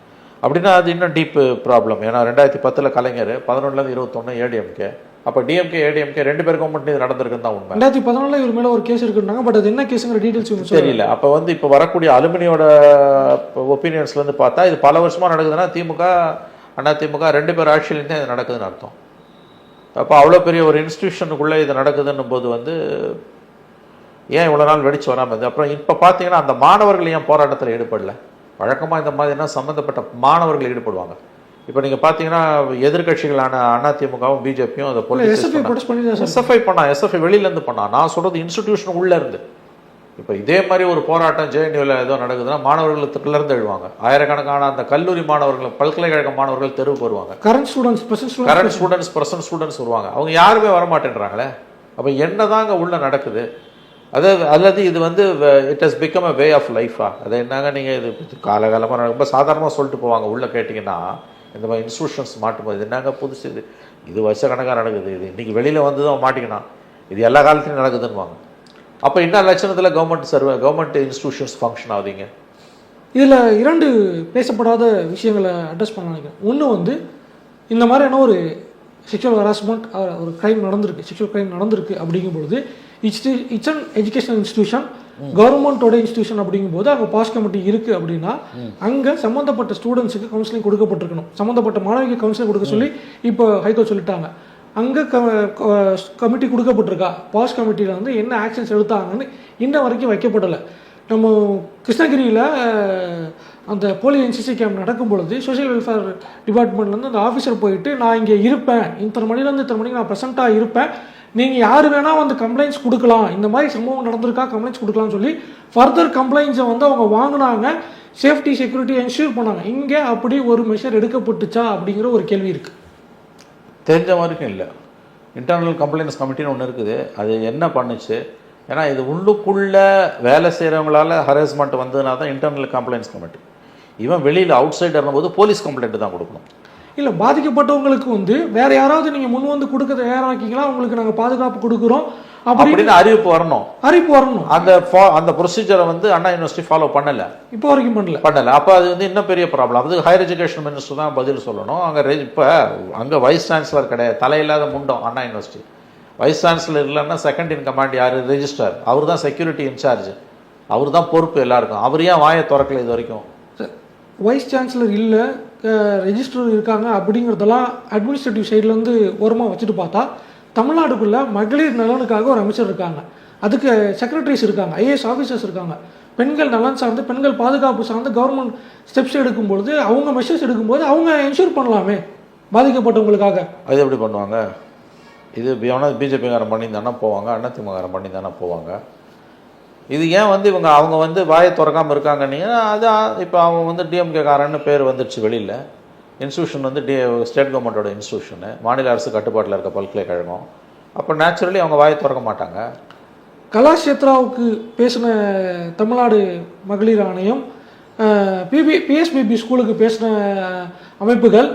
அப்படின்னா அது இன்னும் டீப் ப்ராப்ளம். ஏன்னா 2010 கலைஞர், 11 21 ஏடிஎம்கே, அப்போ டிஎம்கே ஏடிஎம்கே 2 பேர் கவர்மெண்ட் இது நடந்திருக்குன்னு தான் உண்மை. 2014 இவர் மேலே ஒரு கேஸ் இருக்குன்னாங்க. பட் அது என்ன கேஸுங்கிற டீட்டெயில்ஸ் தெரியல. அப்போ வந்து இப்போ வரக்கூடிய அலுமினியோட ஒப்பீனியன்ஸ்லேருந்து பார்த்தா இது பல வருஷமாக நடக்குதுன்னா திமுக அதிமுக 2 பேர் ஆட்சியிலேருந்தே இது நடக்குதுன்னு அர்த்தம். அப்போ அவ்வளோ பெரிய ஒரு இன்ஸ்டிடியூஷனுக்குள்ளே இது நடக்குதுன்னும் போது வந்து ஏன் இவ்வளோ நாள் வெடிச்சு வராமல் இருந்தது? அப்புறம் இப்போ பார்த்தீங்கன்னா அந்த மாணவர்கள் ஏன் போராட்டத்தில் ஈடுபடல? வழக்கமாக இந்த மாதிரினா சம்மந்தப்பட்ட மாணவர்கள் ஈடுபடுவாங்க. இப்போ நீங்கள் பார்த்தீங்கன்னா எதிர்கட்சிகளான அதிமுகவும் பிஜேபியும் அதை எஸ்எஃப்ஐ வெளியிலேருந்து பண்ணான். நான் சொல்கிறது இன்ஸ்டிடியூஷன் உள்ளே இருந்து. இப்போ இதே மாதிரி ஒரு போராட்டம் ஜேஎன்யூவில் ஏதோ நடக்குதுன்னா மாணவர்களுக்குள்ளேருந்து எழுவாங்க. ஆயிரக்கணக்கான அந்த கல்லூரி மாணவர்கள், பல்கலைக்கழக மாணவர்கள் தெருவுக்கு வருவாங்க. கரண்ட் ஸ்டூடெண்ட்ஸ் பிரசன்ட் ஸ்டூடெண்ட்ஸ் வருவாங்க. அவங்க யாருமே வரமாட்டேன்றாங்களே. அப்போ என்ன தாங்க உள்ள நடக்குது? அல்லது இது வந்து it has become a way of லைஃபா? அதை என்னங்க நீங்கள் இது காலகாலமாக ரொம்ப சாதாரணமாக சொல்லிட்டு போவாங்க. உள்ளே கேட்டிங்கன்னா இந்த மாதிரி இன்ஸ்டியூஷன்ஸ் மாட்டும்போது இது என்னங்க புதுசு, இது வருஷக்கணக்காக நடக்குது, இது இன்றைக்கி வெளியில் வந்து தான் மாட்டிக்கினான், இது எல்லா காலத்துலையும் நடக்குதுன்னு வாங்க. அப்போ என்ன லட்சணத்தில் கவர்மெண்ட் இன்ஸ்டிடியூஷன்ஸ் ஃபங்க்ஷன் ஆகுதுங்க? இதில் 2 பேசப்படாத விஷயங்களை அட்ரஸ் பண்ண நினைக்கிறேன். ஒன்று வந்து இந்த மாதிரியான ஒரு செக்ஷுவல் ஹராஸ்மெண்ட் ஒரு க்ரைம் நடந்திருக்கு, செக்ஷுவல் க்ரைம் நடந்திருக்கு அப்படிங்கும்பொழுது இட்ஸ் அன் எஜுகேஷனல் இன்ஸ்டிடியூஷன், கவர்மெண்ட்டோட இன்ஸ்டிடியூஷன் அப்படிங்கும்போது அங்கே பாஸ் கமிட்டி இருக்குது அப்படின்னா அங்கே சம்மந்தப்பட்ட ஸ்டூடெண்ட்ஸுக்கு கவுன்சிலிங் கொடுக்கப்பட்டிருக்கணும், சம்மந்தப்பட்ட மாணவிக்கு கவுன்சிலிங் கொடுக்க சொல்லி இப்போ ஹைகோர்ட் சொல்லிட்டாங்க. அங்கே கமிட்டி கொடுக்கப்பட்டிருக்கா, பாஸ் கமிட்டியில் வந்து என்ன ஆக்ஷன்ஸ் எடுத்தாங்கன்னு இன்ன வரைக்கும் வைக்கப்படலை. நம்ம கிருஷ்ணகிரியில் அந்த போலியோ என்சிசி கேம்ப் நடக்கும் பொழுது சோஷியல் வெல்ஃபேர் டிபார்ட்மெண்ட்லேருந்து அந்த ஆஃபீஸர் போயிட்டு நான் இங்கே இருப்பேன், இத்தனை மணிலேருந்து இத்தனை மணிக்கு நான் ப்ரெசென்ட்டாக இருப்பேன், நீங்கள் யார் வேணால் வந்து கம்ப்ளைண்ட்ஸ் கொடுக்கலாம், இந்த மாதிரி சம்பவம் நடந்திருக்கா கம்ப்ளைண்ட்ஸ் கொடுக்கலாம்னு சொல்லி ஃபர்தர் கம்ப்ளைண்ட்ஸை வந்து அவங்க வாங்கினாங்க, சேஃப்டி செக்யூரிட்டி என்ஷூர் பண்ணாங்க. இங்கே அப்படி ஒரு மெஷர் எடுக்கப்பட்டுச்சா அப்படிங்கிற ஒரு கேள்வி இருக்குது. தெரிஞ்ச மாதிரிக்கும் இல்லை. இன்டர்னல் கம்ப்ளைண்ட்ஸ் கமிட்டின்னு ஒன்று இருக்குது, அது என்ன பண்ணுச்சு? ஏன்னா இது உள்ளுக்குள்ளே வேலை செய்கிறவங்களால ஹராஸ்மெண்ட் வந்ததுனா தான் இன்டர்னல் கம்ப்ளைண்ட்ஸ் கமிட்டி. இவன் வெளியில் அவுட் சைடர் போது போலீஸ் கம்ப்ளைண்ட் தான் கொடுக்கணும். இல்லை, பாதிக்கப்பட்டவங்களுக்கு வந்து வேற யாராவது நீங்கள் முன் வந்து கொடுக்க தயாராக்கிங்களா, உங்களுக்கு நாங்கள் பாதுகாப்பு கொடுக்குறோம் அப்படின்னு அறிவிப்பு வரணும். அந்த ப்ரொசீஜரை வந்து அண்ணா யூனிவர்சிட்டி ஃபாலோ பண்ணலை, இப்போ வரைக்கும் பண்ணல. அப்போ அது வந்து இன்னும் பெரிய ப்ராப்ளம். அது ஹையர் எஜுகேஷன் மினிஸ்டர் தான் பதில் சொல்லணும். இப்போ அங்கே வைஸ் சான்சலர் கிடையாது, தலையில்லாத முண்டம் அண்ணா யூனிவர்சிட்டி. வைஸ் சான்சலர் இல்லைன்னா செகண்ட் இன் கமாண்ட் யார்? ரெஜிஸ்ட்ரார். அவர் தான் செக்யூரிட்டி இன்சார்ஜ், அவர் தான் பொறுப்பு எல்லாருக்கும். அவர் ஏன் வாயை திறக்கல இது வரைக்கும்? வைஸ் சான்சலர் இல்லை, ரெஜிஸ்டர் இருக்காங்க அப்படிங்கிறதெல்லாம் அட்மினிஸ்ட்ரேட்டிவ் சைட்லேருந்து ஓரமாக வச்சுட்டு பார்த்தா தமிழ்நாடுக்குள்ளே மகளிர் நலனுக்காக ஒரு அமைச்சர் இருக்காங்க, அதுக்கு செக்ரட்டரிஸ் இருக்காங்க, ஐஏஎஸ் ஆஃபீஸர்ஸ் இருக்காங்க. பெண்கள் நலன் சார்ந்து பெண்கள் பாதுகாப்பு சார்ந்து கவர்மெண்ட் ஸ்டெப்ஸ் எடுக்கும்பொழுது அவங்க மெஷர்ஸ் எடுக்கும்போது அவங்க என்ஷூர் பண்ணலாமே பாதிக்கப்பட்டவங்களுக்காக. அது எப்படி பண்ணுவாங்க? இது பிஜேபிக்காரன் பண்ணியிருந்தானா போவாங்க, அதிமுககாரன் பண்ணியிருந்தானா போவாங்க. இது ஏன் வந்து அவங்க வந்து வாயை திறக்காமல் இருக்காங்கன்னீங்கன்னா, அது இப்போ அவங்க வந்து டிஎம்கேக்காரன்னு பேர் வந்துடுச்சு வெளியில். இன்ஸ்டியூஷன் வந்து ஸ்டேட் கவர்மெண்ட்டோட இன்ஸ்டியூஷனு, மாநில அரசு கட்டுப்பாட்டில் இருக்க பல்கலைக்கழகம். அப்போ நேச்சுரலி அவங்க வாயை திறக்க மாட்டாங்க. கலாஷேத்ராவுக்கு பேசின தமிழ்நாடு மகளிர் ஆணையம், பிஎஸ்பிபி ஸ்கூலுக்கு பேசின அமைப்புகள்,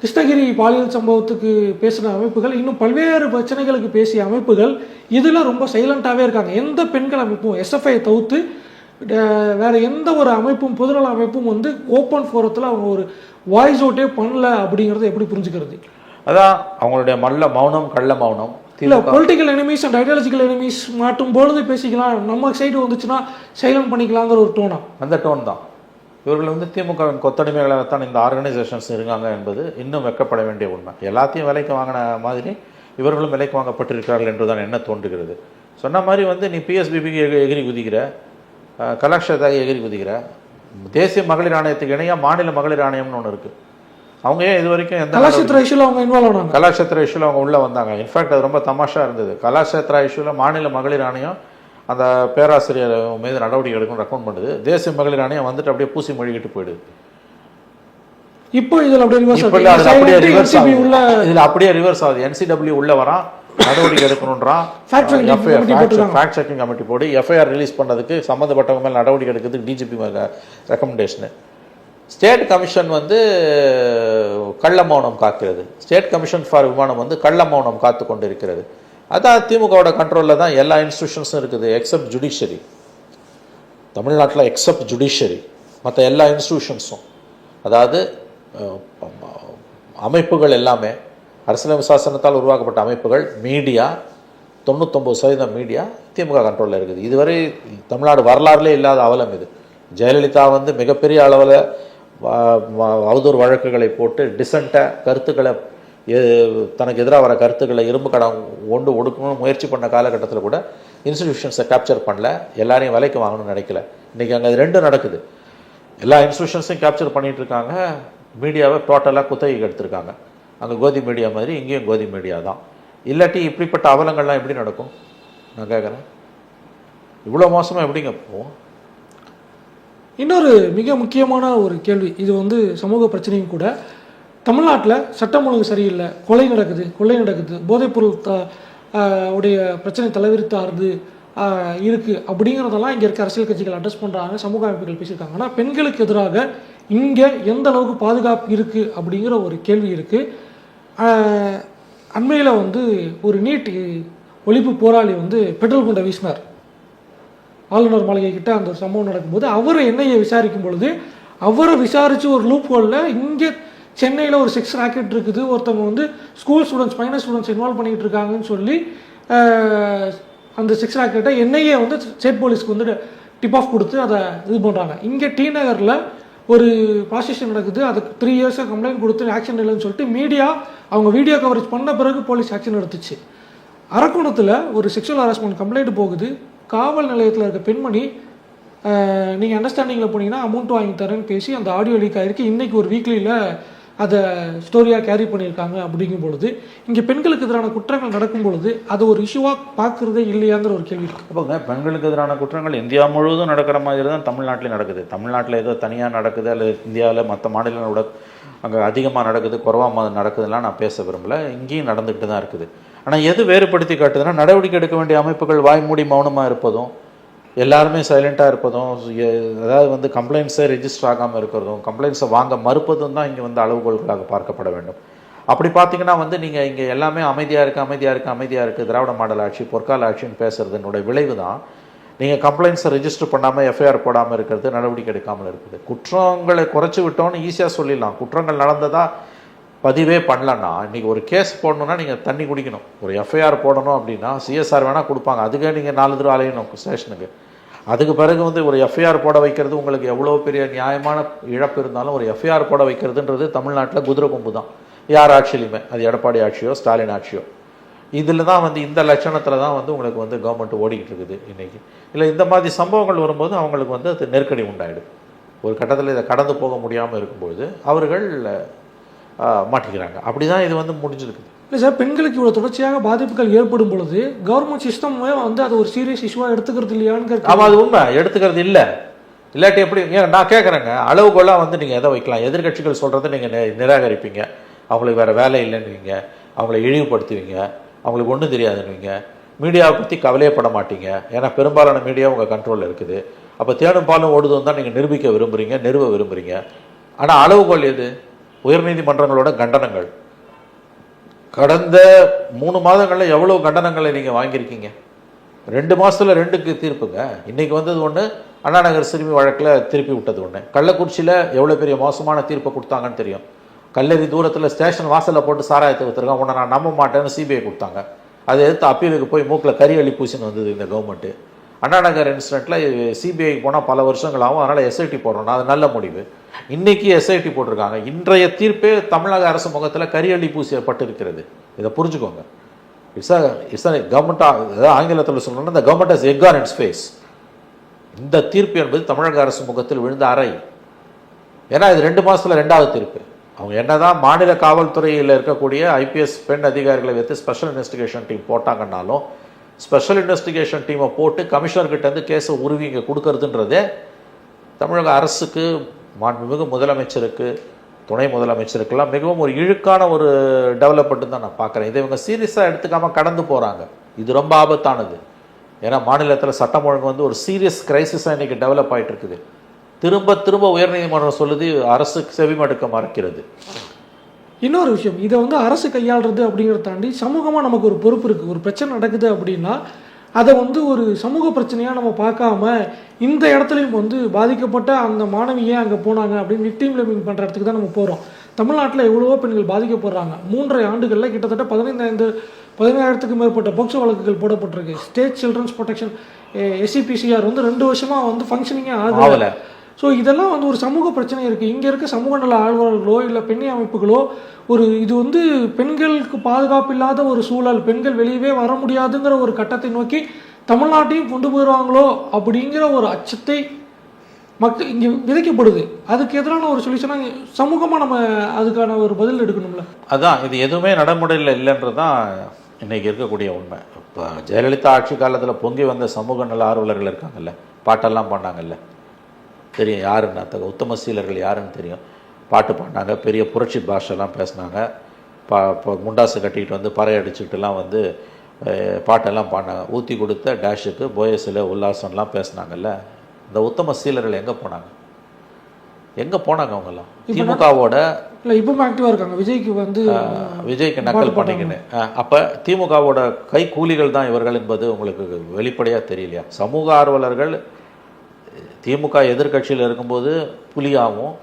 கிருஷ்ணகிரி பாலியல் சம்பவத்துக்கு பேசின அமைப்புகள், இன்னும் பல்வேறு பிரச்சனைகளுக்கு பேசிய அமைப்புகள் இதில் ரொம்ப சைலண்ட்டாகவே இருக்காங்க. எந்த பெண்கள் அமைப்பும் எஸ்எஃப்ஐ தவிர்த்து வேறு எந்த ஒரு அமைப்பும் பொதுநல அமைப்பும் வந்து ஓப்பன் ஃபோரத்தில் அவங்க ஒரு வாய்ஸ் அவுட்டே பண்ணல அப்படிங்கிறத எப்படி புரிஞ்சுக்கிறது? அதான் அவங்களுடைய மௌனம், கள்ள மௌனம். இல்லை, political enemies and ideological enemies மாட்டும் பொழுது பேசிக்கலாம், நம்ம சைடு வந்துச்சுன்னா சைலண்ட் பண்ணிக்கலாங்கிற ஒரு டோனா, அந்த டோன் தான். இவர்கள் வந்து திமுகவின் கொத்தடிமைகளாகத்தான் இந்த ஆர்கனைசேஷன்ஸ் இருக்காங்க என்பது இன்னும் வெட்கப்பட வேண்டிய உண்மை. எல்லாத்தையும் விலைக்கு வாங்கின மாதிரி இவர்களும் விலைக்கு வாங்கப்பட்டிருக்கிறார்கள் என்றுதான் என்ன தோன்றுகிறது. சொன்ன மாதிரி வந்து நீ பிஎஸ்பிபிக்கு எகிரி குதிக்கிற, கலாஷேத்ராவுக்கு எகிரி குதிக்கிற, தேசிய மகளிர் ஆணையத்துக்கு இணையாக மாநில மகளிர் ஆணையம்னு ஒன்று இருக்குது. அவங்க ஏன் இது வரைக்கும் எந்த கலாஷேத்ரா இஷ்யூவில் அவங்க இன்வால்வ் ஆனாங்க? கலாஷேத்ரா இஷ்யூவில் அவங்க உள்ளே வந்தாங்க. இன்ஃபேக்ட் அது ரொம்ப தமாஷா இருந்தது. கலாஷேத்ரா இஷ்யூவில் மாநில மகளிர் ஆணையம் அந்த பேராசிரியர் மீது நடவடிக்கை எடுக்கணும் ரெக்கமெண்ட் பண்ணுது. தேசிய மகளிர் ஆணையம் வந்துட்டு அப்படியே பூசி மொழிகிட்டு போயிடுது. இப்போ இதில் அப்படியே ரிவர்ஸ் ஆகுது. என்சிடபிள்யூ உள்ள வரான், நடவடிக்கை எடுக்கணுன்றான், ஃபேக்ட் செக்கிங் கமிட்டி போடு, எஃப்ஐஆர் ரிலீஸ் பண்ணதுக்கு சம்மந்தப்பட்டவங்க மேலே நடவடிக்கை எடுக்கிறதுக்கு டிஜிபி ரெக்கமெண்டேஷனு. ஸ்டேட் கமிஷன் வந்து கள்ள மௌனம் காக்கிறது. ஸ்டேட் கமிஷன் ஃபார் விமானம் வந்து கள்ள மௌனம் காத்து கொண்டு இருக்கிறது. அதான் திமுகவோட கண்ட்ரோலில் தான் எல்லா இன்ஸ்டியூஷன்ஸும் இருக்குது எக்ஸப்ட் ஜுடிஷியரி. தமிழ்நாட்டில் எக்ஸப்ட் ஜுடிஷியரி மற்ற எல்லா இன்ஸ்டியூஷன்ஸும், அதாவது அமைப்புகள் எல்லாமே அரசியலமைப்பு சாசனத்தால் உருவாக்கப்பட்ட அமைப்புகள், மீடியா 99% மீடியா திமுக கண்ட்ரோலில் இருக்குது. இதுவரை தமிழ்நாடு வரலாறுலே இல்லாத அவலம் இது. ஜெயலலிதா வந்து மிகப்பெரிய அளவில் அவதூறு வழக்குகளை போட்டு டிசென்ட்டாக கருத்துக்களை, தனக்கு எதிராக வர கருத்துக்களை இரும்பு கடம் கொண்டு ஒடுக்கணும்னு முயற்சி பண்ண காலகட்டத்தில் கூட இன்ஸ்டிடியூஷன்ஸை கேப்சர் பண்ணல, எல்லாரையும் விலைக்கு வாங்கணும்னு நினைக்கல. இன்றைக்கி அங்கே அது ரெண்டும் நடக்குது. எல்லா இன்ஸ்டிடியூஷன்ஸையும் கேப்சர் பண்ணிகிட்டு இருக்காங்க, மீடியாவை டோட்டலாக குத்தகைக்கு எடுத்திருக்காங்க. அங்கே கோதி மீடியா மாதிரி இங்கேயும் கோதி மீடியா தான். இல்லாட்டி இப்படிப்பட்ட அவலங்கள்லாம் எப்படி நடக்கும்? நான் கேட்குறேன், இவ்வளோ மோசமாக எப்படிங்க போவோம்? இன்னொரு மிக முக்கியமான ஒரு கேள்வி, இது வந்து சமூக பிரச்சனையும் கூட. தமிழ்நாட்டில் சட்டம் ஒழுங்கு சரியில்லை, கொலை நடக்குது, போதைப்பொருள் உடைய பிரச்சனை தலைவிரித்தாருது இருக்குது அப்படிங்கிறதெல்லாம் இங்கே இருக்க அரசியல் கட்சிகள் அட்ரஸ் பண்ணுறாங்க, சமூக அமைப்புகள் பேசியிருக்காங்க. ஆனால் பெண்களுக்கு எதிராக இங்கே எந்த அளவுக்கு பாதுகாப்பு இருக்குது அப்படிங்கிற ஒரு கேள்வி இருக்குது. அண்மையில் வந்து ஒரு நீட் ஒழிப்பு போராளி வந்து பெட்ரோல் குண்டை வீசினார் ஆளுநர் மாளிகை கிட்ட. அந்த ஒரு சம்பவம் நடக்கும்போது அவரை என்ஐஏ விசாரிக்கும் பொழுது அவரை விசாரித்து ஒரு லூப் ஹோலில் இங்கே சென்னையில் ஒரு செக்ஸ் ராக்கெட் இருக்குது, ஒருத்தவங்க வந்து school students minor students involve பண்ணிகிட்டு இருக்காங்கன்னு சொல்லி அந்த செக்ஸ் ராக்கெட்டை என்ஐஏ வந்து ஸ்டேட் போலீஸ்க்கு வந்து டிப் ஆஃப் கொடுத்து அதை இது பண்ணுறாங்க. இங்கே டி நகரில் ஒரு ப்ராசிக்யூஷன் நடக்குது, அதுக்கு 3 இயர்ஸாக கம்ப்ளைண்ட் கொடுத்து ஆக்ஷன் இல்லைன்னு சொல்லிட்டு மீடியா அவங்க வீடியோ கவரேஜ் பண்ண பிறகு போலீஸ் ஆக்ஷன் எடுத்துச்சு. அரக்கோணத்தில் ஒரு செக்ஷுவல் ஹராஸ்மெண்ட் கம்ப்ளைண்ட் போகுது. காவல் நிலையத்தில் இருக்க பெண்மணி நீங்கள் அண்டர்ஸ்டாண்டிங்கில் போனீங்கன்னா அமௌண்ட் வாங்கி தரேன்னு பேசி அந்த ஆடியோ லீக் ஆகிருக்கு. இன்றைக்கி ஒரு வீக்லியில் அதை ஸ்டோரியாக கேரி பண்ணியிருக்காங்க. அப்படிங்கும் பொழுது இங்கே பெண்களுக்கு எதிரான குற்றங்கள் நடக்கும் பொழுது அது ஒரு இஷ்யூவாக பார்க்குறதே இல்லையாங்கிற ஒரு கேள்வி இருக்குது. அப்போங்க பெண்களுக்கு எதிரான குற்றங்கள் இந்தியா முழுவதும் நடக்கிற மாதிரி தான் தமிழ்நாட்டிலையும் நடக்குது. தமிழ்நாட்டில் ஏதோ தனியாக நடக்குது அல்லது இந்தியாவில் மற்ற மாநிலங்களோட அங்கே அதிகமாக நடக்குது குறைவாக நடக்குதுலாம் நான் பேச விரும்பலை. இங்கேயும் நடந்துக்கிட்டு தான் இருக்குது. ஆனால் எது வேறுபடுத்தி காட்டுதுன்னா நடவடிக்கை எடுக்க வேண்டிய அமைப்புகள் வாய்மூடி மௌனமாக இருப்பதும், எல்லாருமே சைலண்ட்டாக இருப்பதும், அதாவது வந்து கம்ப்ளைண்ட்ஸை ரெஜிஸ்டர் ஆகாமல் இருக்கிறதும், கம்ப்ளைண்ட்ஸை வாங்க மறுப்பதும் தான் இங்கே வந்து அளவுகோல்களாக பார்க்கப்பட வேண்டும். அப்படி பார்த்தீங்கன்னா வந்து நீங்கள் இங்கே எல்லாமே அமைதியாக இருக்குது திராவிட மாடல் ஆட்சி பொற்கால ஆட்சின்னு பேசுகிறதுனுடைய விளைவு தான் நீங்கள் கம்ப்ளைண்ட்ஸை ரெஜிஸ்டர் பண்ணாமல் எஃப்ஐஆர் போடாமல் இருக்கிறது, நடவடிக்கை எடுக்காமல் இருக்குது. குற்றங்களை குறைச்சி விட்டோன்னு ஈஸியாக சொல்லிடலாம். குற்றங்கள் நடந்ததா பதிவே பண்ணலன்னா இன்றைக்கி ஒரு கேஸ் போடணுன்னா நீங்கள் தண்ணி குடிக்கணும். ஒரு எஃப்ஐஆர் போடணும் அப்படின்னா சிஎஸ்ஆர் வேணால் கொடுப்பாங்க, அதுக்கே நீங்கள் 4 தடவை அலையணும் ஸ்டேஷனுக்கு. அதுக்கு பிறகு வந்து ஒரு எஃப்ஐஆர் போட வைக்கிறது உங்களுக்கு எவ்வளோ பெரிய நியாயமான இழப்பு இருந்தாலும் ஒரு எஃப்ஐஆர் போட வைக்கிறதுன்றது தமிழ்நாட்டில் குதிரை கொம்பு தான். யார் ஆட்சியிலுமே, அது எடப்பாடி ஆட்சியோ ஸ்டாலின் ஆட்சியோ, இதில் தான் வந்து இந்த லட்சணத்தில் தான் வந்து உங்களுக்கு வந்து கவர்மெண்ட் ஓடிக்கிட்டு இருக்குது இன்றைக்கி. இல்லை இந்த மாதிரி சம்பவங்கள் வரும்போது அவங்களுக்கு வந்து அது நெருக்கடி உண்டாயிடும். ஒரு கட்டத்தில் இதை கடந்து போக முடியாமல் இருக்கும்போது அவர்கள் மாட்டிக்கிறாங்க. அப்படி தான் இது வந்து முடிஞ்சிருக்குது. இல்லை சார், பெண்களுக்கு இவ்வளோ தொடர்ச்சியாக பாதிப்புகள் ஏற்படும் பொழுது கவர்மெண்ட் சிஸ்டமே வந்து அது ஒரு சீரியஸ் இஷ்யூவாக எடுத்துக்கிறது இல்லையான்னு. ஆமாம், அது உண்மை, எடுத்துக்கிறது இல்லை. இல்லாட்டி எப்படி நான் கேட்குறேங்க, அளவுகோலாக வந்து நீங்கள் எதை வைக்கலாம்? எதிர்கட்சிகள் சொல்கிறத நீங்கள் நிராகரிப்பீங்க, அவங்களுக்கு வேறு வேலை இல்லைன்னுவீங்க, அவங்கள இழிவுபடுத்துவீங்க, அவங்களுக்கு ஒன்றும் தெரியாதுன்னுவீங்க, மீடியாவை பற்றி கவலையப்பட மாட்டீங்க. ஏன்னா பெரும்பாலான மீடியா உங்கள் கண்ட்ரோலில் இருக்குது. அப்போ தேடும் பாலும் ஓடுதுன்னு தான் நீங்கள் நிரூபிக்க விரும்புகிறீங்க, நிறுவ விரும்புகிறீங்க. ஆனால் அளவுகோல் எது? உயர்நீதிமன்றங்களோட கண்டனங்கள். கடந்த 3 மாதங்களில் எவ்வளோ கண்டனங்களை நீங்கள் வாங்கியிருக்கீங்க? 2 மாதத்தில் 2க்கு தீர்ப்புங்க. இன்றைக்கி வந்தது ஒன்று, அண்ணா நகர் சிறுமி வழக்கில் திருப்பி விட்டது ஒன்று. கள்ளக்குறிச்சியில் எவ்வளோ பெரிய மோசமான தீர்ப்பை கொடுத்தாங்கன்னு தெரியும். கல்லறி தூரத்தில் ஸ்டேஷன் வாசலில் போட்டு சாராயத்தை விற்றுருக்காங்க, உன்னை நான் நம்ப மாட்டேன்னு சிபிஐ கொடுத்தாங்க. அதை எதிர்த்து அப்பீலுக்கு போய் மூக்கில் கறி அள்ளி பூசின்னு வந்தது இந்த கவர்மெண்ட்டு. அண்ணா நகர் இன்சிடெண்ட்டில் சிபிஐ போனால் பல வருஷங்கள் ஆகும், அதனால் எஸ்ஐடி போடுறோம், அது நல்ல முடிவு. இன்றைக்கி எஸ்ஐடி போட்டிருக்காங்க. இன்றைய தீர்ப்பே தமிழக அரசு முகத்தில் கறி அள்ளி பூசியப்பட்டிருக்கிறது. இதை புரிஞ்சுக்கோங்க. இட்ஸ் கவர்மெண்ட், அதாவது ஆங்கிலத்தில் சொல்லணும்னா இந்த government has egg on its face. இந்த தீர்ப்பு என்பது தமிழக அரசு முகத்தில் விழுந்த அறை. ஏன்னா இது 2 மாதத்தில் 2வது தீர்ப்பு. அவங்க என்னதான் மாநில காவல்துறையில் இருக்கக்கூடிய ஐபிஎஸ் பெண் அதிகாரிகளை வைத்து ஸ்பெஷல் இன்வெஸ்டிகேஷன் டீம் போட்டாங்கன்னாலும் ஸ்பெஷல் இன்வெஸ்டிகேஷன் டீமை போட்டு கமிஷனர்கிட்டேருந்து கேஸை உருவி இங்கே கொடுக்கறதுன்றதே தமிழக அரசுக்கு, மாண்புமிகு முதலமைச்சருக்கு, துணை முதலமைச்சருக்கெல்லாம் மிகவும் ஒரு இழுக்கான ஒரு டெவலப்மெண்ட்டு தான் நான் பார்க்குறேன். இதை இவங்க சீரியஸாக எடுத்துக்காமல் கடந்து போகிறாங்க. இது ரொம்ப ஆபத்தானது. ஏன்னா மாநிலத்தில் சட்டம் ஒழுங்கு வந்து ஒரு சீரியஸ் கிரைசிஸாக இன்றைக்கி டெவலப் ஆகிட்டு இருக்குது. திரும்ப திரும்ப உயர்நீதிமன்றம் சொல்லுது, அரசு செவிமடுக்க மறுக்கிறது. இன்னொரு விஷயம், இதை வந்து அரசு கையாளுறது அப்படிங்கிறத தாண்டி சமூகமாக நமக்கு ஒரு பொறுப்பு இருக்குது. ஒரு பிரச்சனை நடக்குது அப்படின்னா அதை வந்து ஒரு சமூக பிரச்சனையாக நம்ம பார்க்காம இந்த இடத்துலையும் வந்து பாதிக்கப்பட்ட அந்த மாணவியே அங்கே போனாங்க அப்படின்னு விக்டிம் பிளேமிங் பண்ணுற இடத்துக்கு தான் நம்ம போகிறோம். தமிழ்நாட்டில் எவ்வளவோ பெண்கள் பாதிக்கப்படுறாங்க. 3.5 ஆண்டுகளில் கிட்டத்தட்ட 15,000க்கும் மேற்பட்ட போக்சோ வழக்குகள் போடப்பட்டிருக்கு. ஸ்டேட் சில்ட்ரன்ஸ் ப்ரொடெக்ஷன் எஸ்சிபிசிஆர் வந்து 2 வருஷமாக வந்து ஃபங்க்ஷனிங்கே ஆகலை. ஸோ இதெல்லாம் வந்து ஒரு சமூக பிரச்சனை இருக்குது. இங்கே இருக்க சமூக நல ஆழ்வர்களோ இல்லை பெண்ணி அமைப்புகளோ இது வந்து பெண்களுக்கு பாதுகாப்பு இல்லாத ஒரு சூழல், பெண்கள் வெளியவே வர முடியாதுங்கிற ஒரு கட்டத்தை நோக்கி தமிழ்நாட்டையும் கொண்டு போயிடுவாங்களோ அப்படிங்கிற ஒரு அச்சத்தை மக்கள் இங்கே விதைக்கப்படுது. அதுக்கு எதிரான ஒரு சொல்யூஷனாக சமூகமாக நம்ம அதுக்கான ஒரு பதில் எடுக்கணும்ல. அதான் இது எதுவுமே நடைமுறையில் இல்லைன்றது தான் இன்றைக்கி இருக்கக்கூடிய உண்மை. இப்போ ஜெயலலிதா ஆட்சி காலத்தில் பொங்கி வந்த சமூக நல ஆர்வலர்கள் இருக்காங்கல்ல, பாட்டெல்லாம் பாடினாங்கல்ல, தெரியும் யாருன்னு, அத்தகைய உத்தம சீலர்கள் யாருன்னு தெரியும். பாட்டு பாடினாங்க, பெரிய புரட்சி பாஷெல்லாம் பேசினாங்க, முண்டாசு கட்டிக்கிட்டு வந்து பறை அடிச்சுக்கிட்டுலாம் வந்து பாட்டெல்லாம் பாடினாங்க. ஊற்றி கொடுத்த டேஷுக்கு போயஸில் உல்லாசம்லாம் பேசினாங்கல்ல. இந்த உத்தம சீலர்கள் எங்கே போனாங்க? எங்கே போனாங்க அவங்கெல்லாம்? திமுகவோட இல்லை இப்பவும் ஆக்டிவாக இருக்காங்க. விஜய்க்கு வந்து விஜய்க்கு நக்கல் பண்ணிக்கின்னு. அப்போ திமுகவோட கை கூலிகள் தான் இவர்கள் என்பது உங்களுக்கு வெளிப்படையாக தெரியலையா? சமூக ஆர்வலர்கள் திமுக எதிர்கட்சியில் இருக்கும்போது புலியாகவும்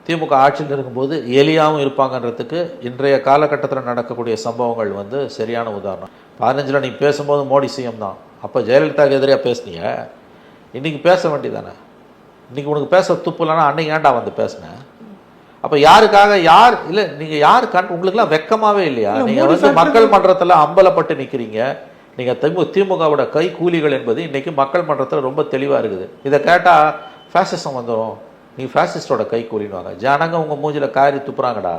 திமுக ஆட்சியில் இருக்கும்போது எலியாகவும் இருப்பாங்கன்றதுக்கு இன்றைய காலகட்டத்தில் நடக்கக்கூடிய சம்பவங்கள் வந்து சரியான உதாரணம். 15ல் நீ பேசும்போது மோடி சிஎம் தான், அப்போ ஜெயலலிதாவுக்கு எதிராக பேசுனீங்க, இன்றைக்கி பேச வேண்டியதானே? இன்றைக்கி உனக்கு பேச துப்பு இல்லைன்னா அன்னைக்கு ஏன்டா வந்து பேசினேன்? அப்போ யாருக்காக யார் இல்லை, நீங்கள் யார் உங்களுக்குலாம் வெக்கமாகவே இல்லையா? நீங்கள் வந்து மக்கள் மன்றத்தில் அம்பலப்பட்டு நிற்கிறீங்க. நீங்கள் திமுகவோட கை கூலிகள் என்பது இன்றைக்கி மக்கள் மன்றத்தில் ரொம்ப தெளிவாக இருக்குது. இதை கேட்டால் ஃபேசிசம் வந்துடும், நீ ஃபேசிஸ்டோட கை கூலின்னுவாங்க. ஜனங்க உங்கள் மூஞ்சில் காரி துப்புறாங்கடா.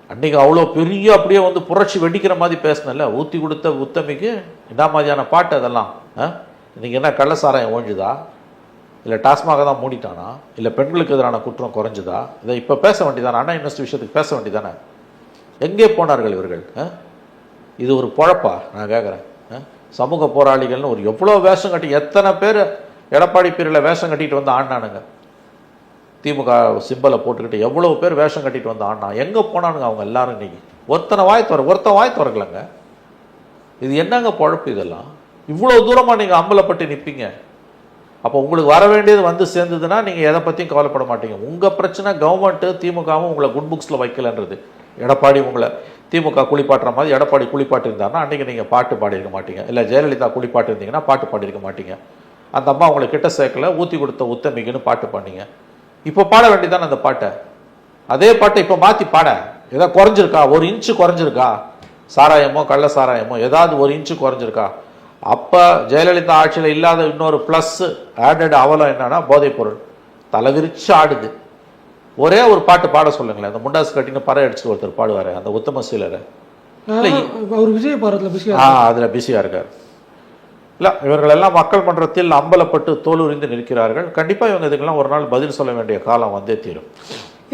அன்றைக்கி அவ்வளோ பெரிய அப்படியே வந்து புரட்சி வெடிக்கிற மாதிரி பேசினல, ஊற்றி கொடுத்த உத்தமிக்கு என்ன மாதிரியான பாட்டு அதெல்லாம்? இன்றைக்கி என்ன கள்ளசாராயம் ஓஞ்சுதா, இல்லை டாஸ்மாக தான் மூடிட்டானா, இல்லை பெண்களுக்கு எதிரான குற்றம் குறைஞ்சுதா? இதை இப்போ பேச வேண்டியதானே? அண்ணா யூனிவர்சிட்டி விஷயத்துக்கு பேச வேண்டியதானே? எங்கே போனார்கள் இவர்கள்? இது ஒரு பொழப்பா? நான் கேட்குறேன். சமூக போராளிகள்னு ஒரு எவ்வளோ வேஷம் கட்டி, எத்தனை பேர் எடப்பாடி பேரில் வேஷம் கட்டிட்டு வந்து ஆடினானுங்க, திமுக சிம்பலை போட்டுக்கிட்டு எவ்வளோ பேர் வேஷம் கட்டிட்டு வந்து ஆடினா, எங்கே போனானுங்க அவங்க எல்லாரும்? இன்னைக்கு ஒருத்தன் வாய் திறக்கலங்க. இது என்னங்க பொழப்பு இதெல்லாம்? இவ்வளோ தூரமாக நீங்கள் அம்பலப்பட்டு நிற்பீங்க. அப்போ உங்களுக்கு வர வேண்டியது வந்து சேர்ந்ததுன்னா நீங்கள் எதை பற்றியும் கவலைப்பட மாட்டீங்க. உங்கள் பிரச்சனை கவர்மெண்ட்டு திமுகவும் உங்களை குட் புக்ஸில் வைக்கலன்றது. எடப்பாடி உங்களை திமுக குளிப்பாட்டுற மாதிரி எடப்பாடி குளிப்பாட்டிருந்தாருன்னா அன்றைக்கி நீங்கள் பாட்டு பாடியிருக்க மாட்டீங்க. இல்லை ஜெயலலிதா குளிப்பாட்டிருந்தீங்கன்னா பாட்டு பாடியிருக்க மாட்டீங்க. அந்த அம்மா உங்களை கிட்ட சேர்க்கல, ஊற்றி கொடுத்த உத்தமிக்குன்னு பாட்டு பாடினீங்க. இப்போ பாட வேண்டியதானே அந்த பாட்டை? அதே பாட்டை இப்போ மாற்றி பாட. ஏதோ குறைஞ்சிருக்கா? 1 இன்ச்சு குறைஞ்சிருக்கா? சாராயமோ கள்ள சாராயமோ ஏதாவது 1 இன்ச்சு குறைஞ்சிருக்கா? அப்போ ஜெயலலிதா ஆட்சியில் இல்லாத இன்னொரு ப்ளஸ் ஆடட் அவலம் என்னன்னா போதைப் பொருள் தலைவிரிச்சு ஆடுது. ஒரே ஒரு பாட்டு பாட சொல்லுங்களேன். அந்த முண்டாசு கட்டின்னு பறை அடிச்சுட்டு ஒருத்தர் பாடுவார், அந்த உத்தம சீலரை. அவர் விஜய் பாரத்தில் அதில் பிஸியாக இருக்கார். இல்லை, இவர்களெல்லாம் மக்கள் மன்றத்தில் அம்பலப்பட்டு தோலுரிந்து நிற்கிறார்கள். கண்டிப்பாக இவங்க இதுக்கெல்லாம் ஒரு நாள் பதில் சொல்ல வேண்டிய காலம் வந்தே தீரும்.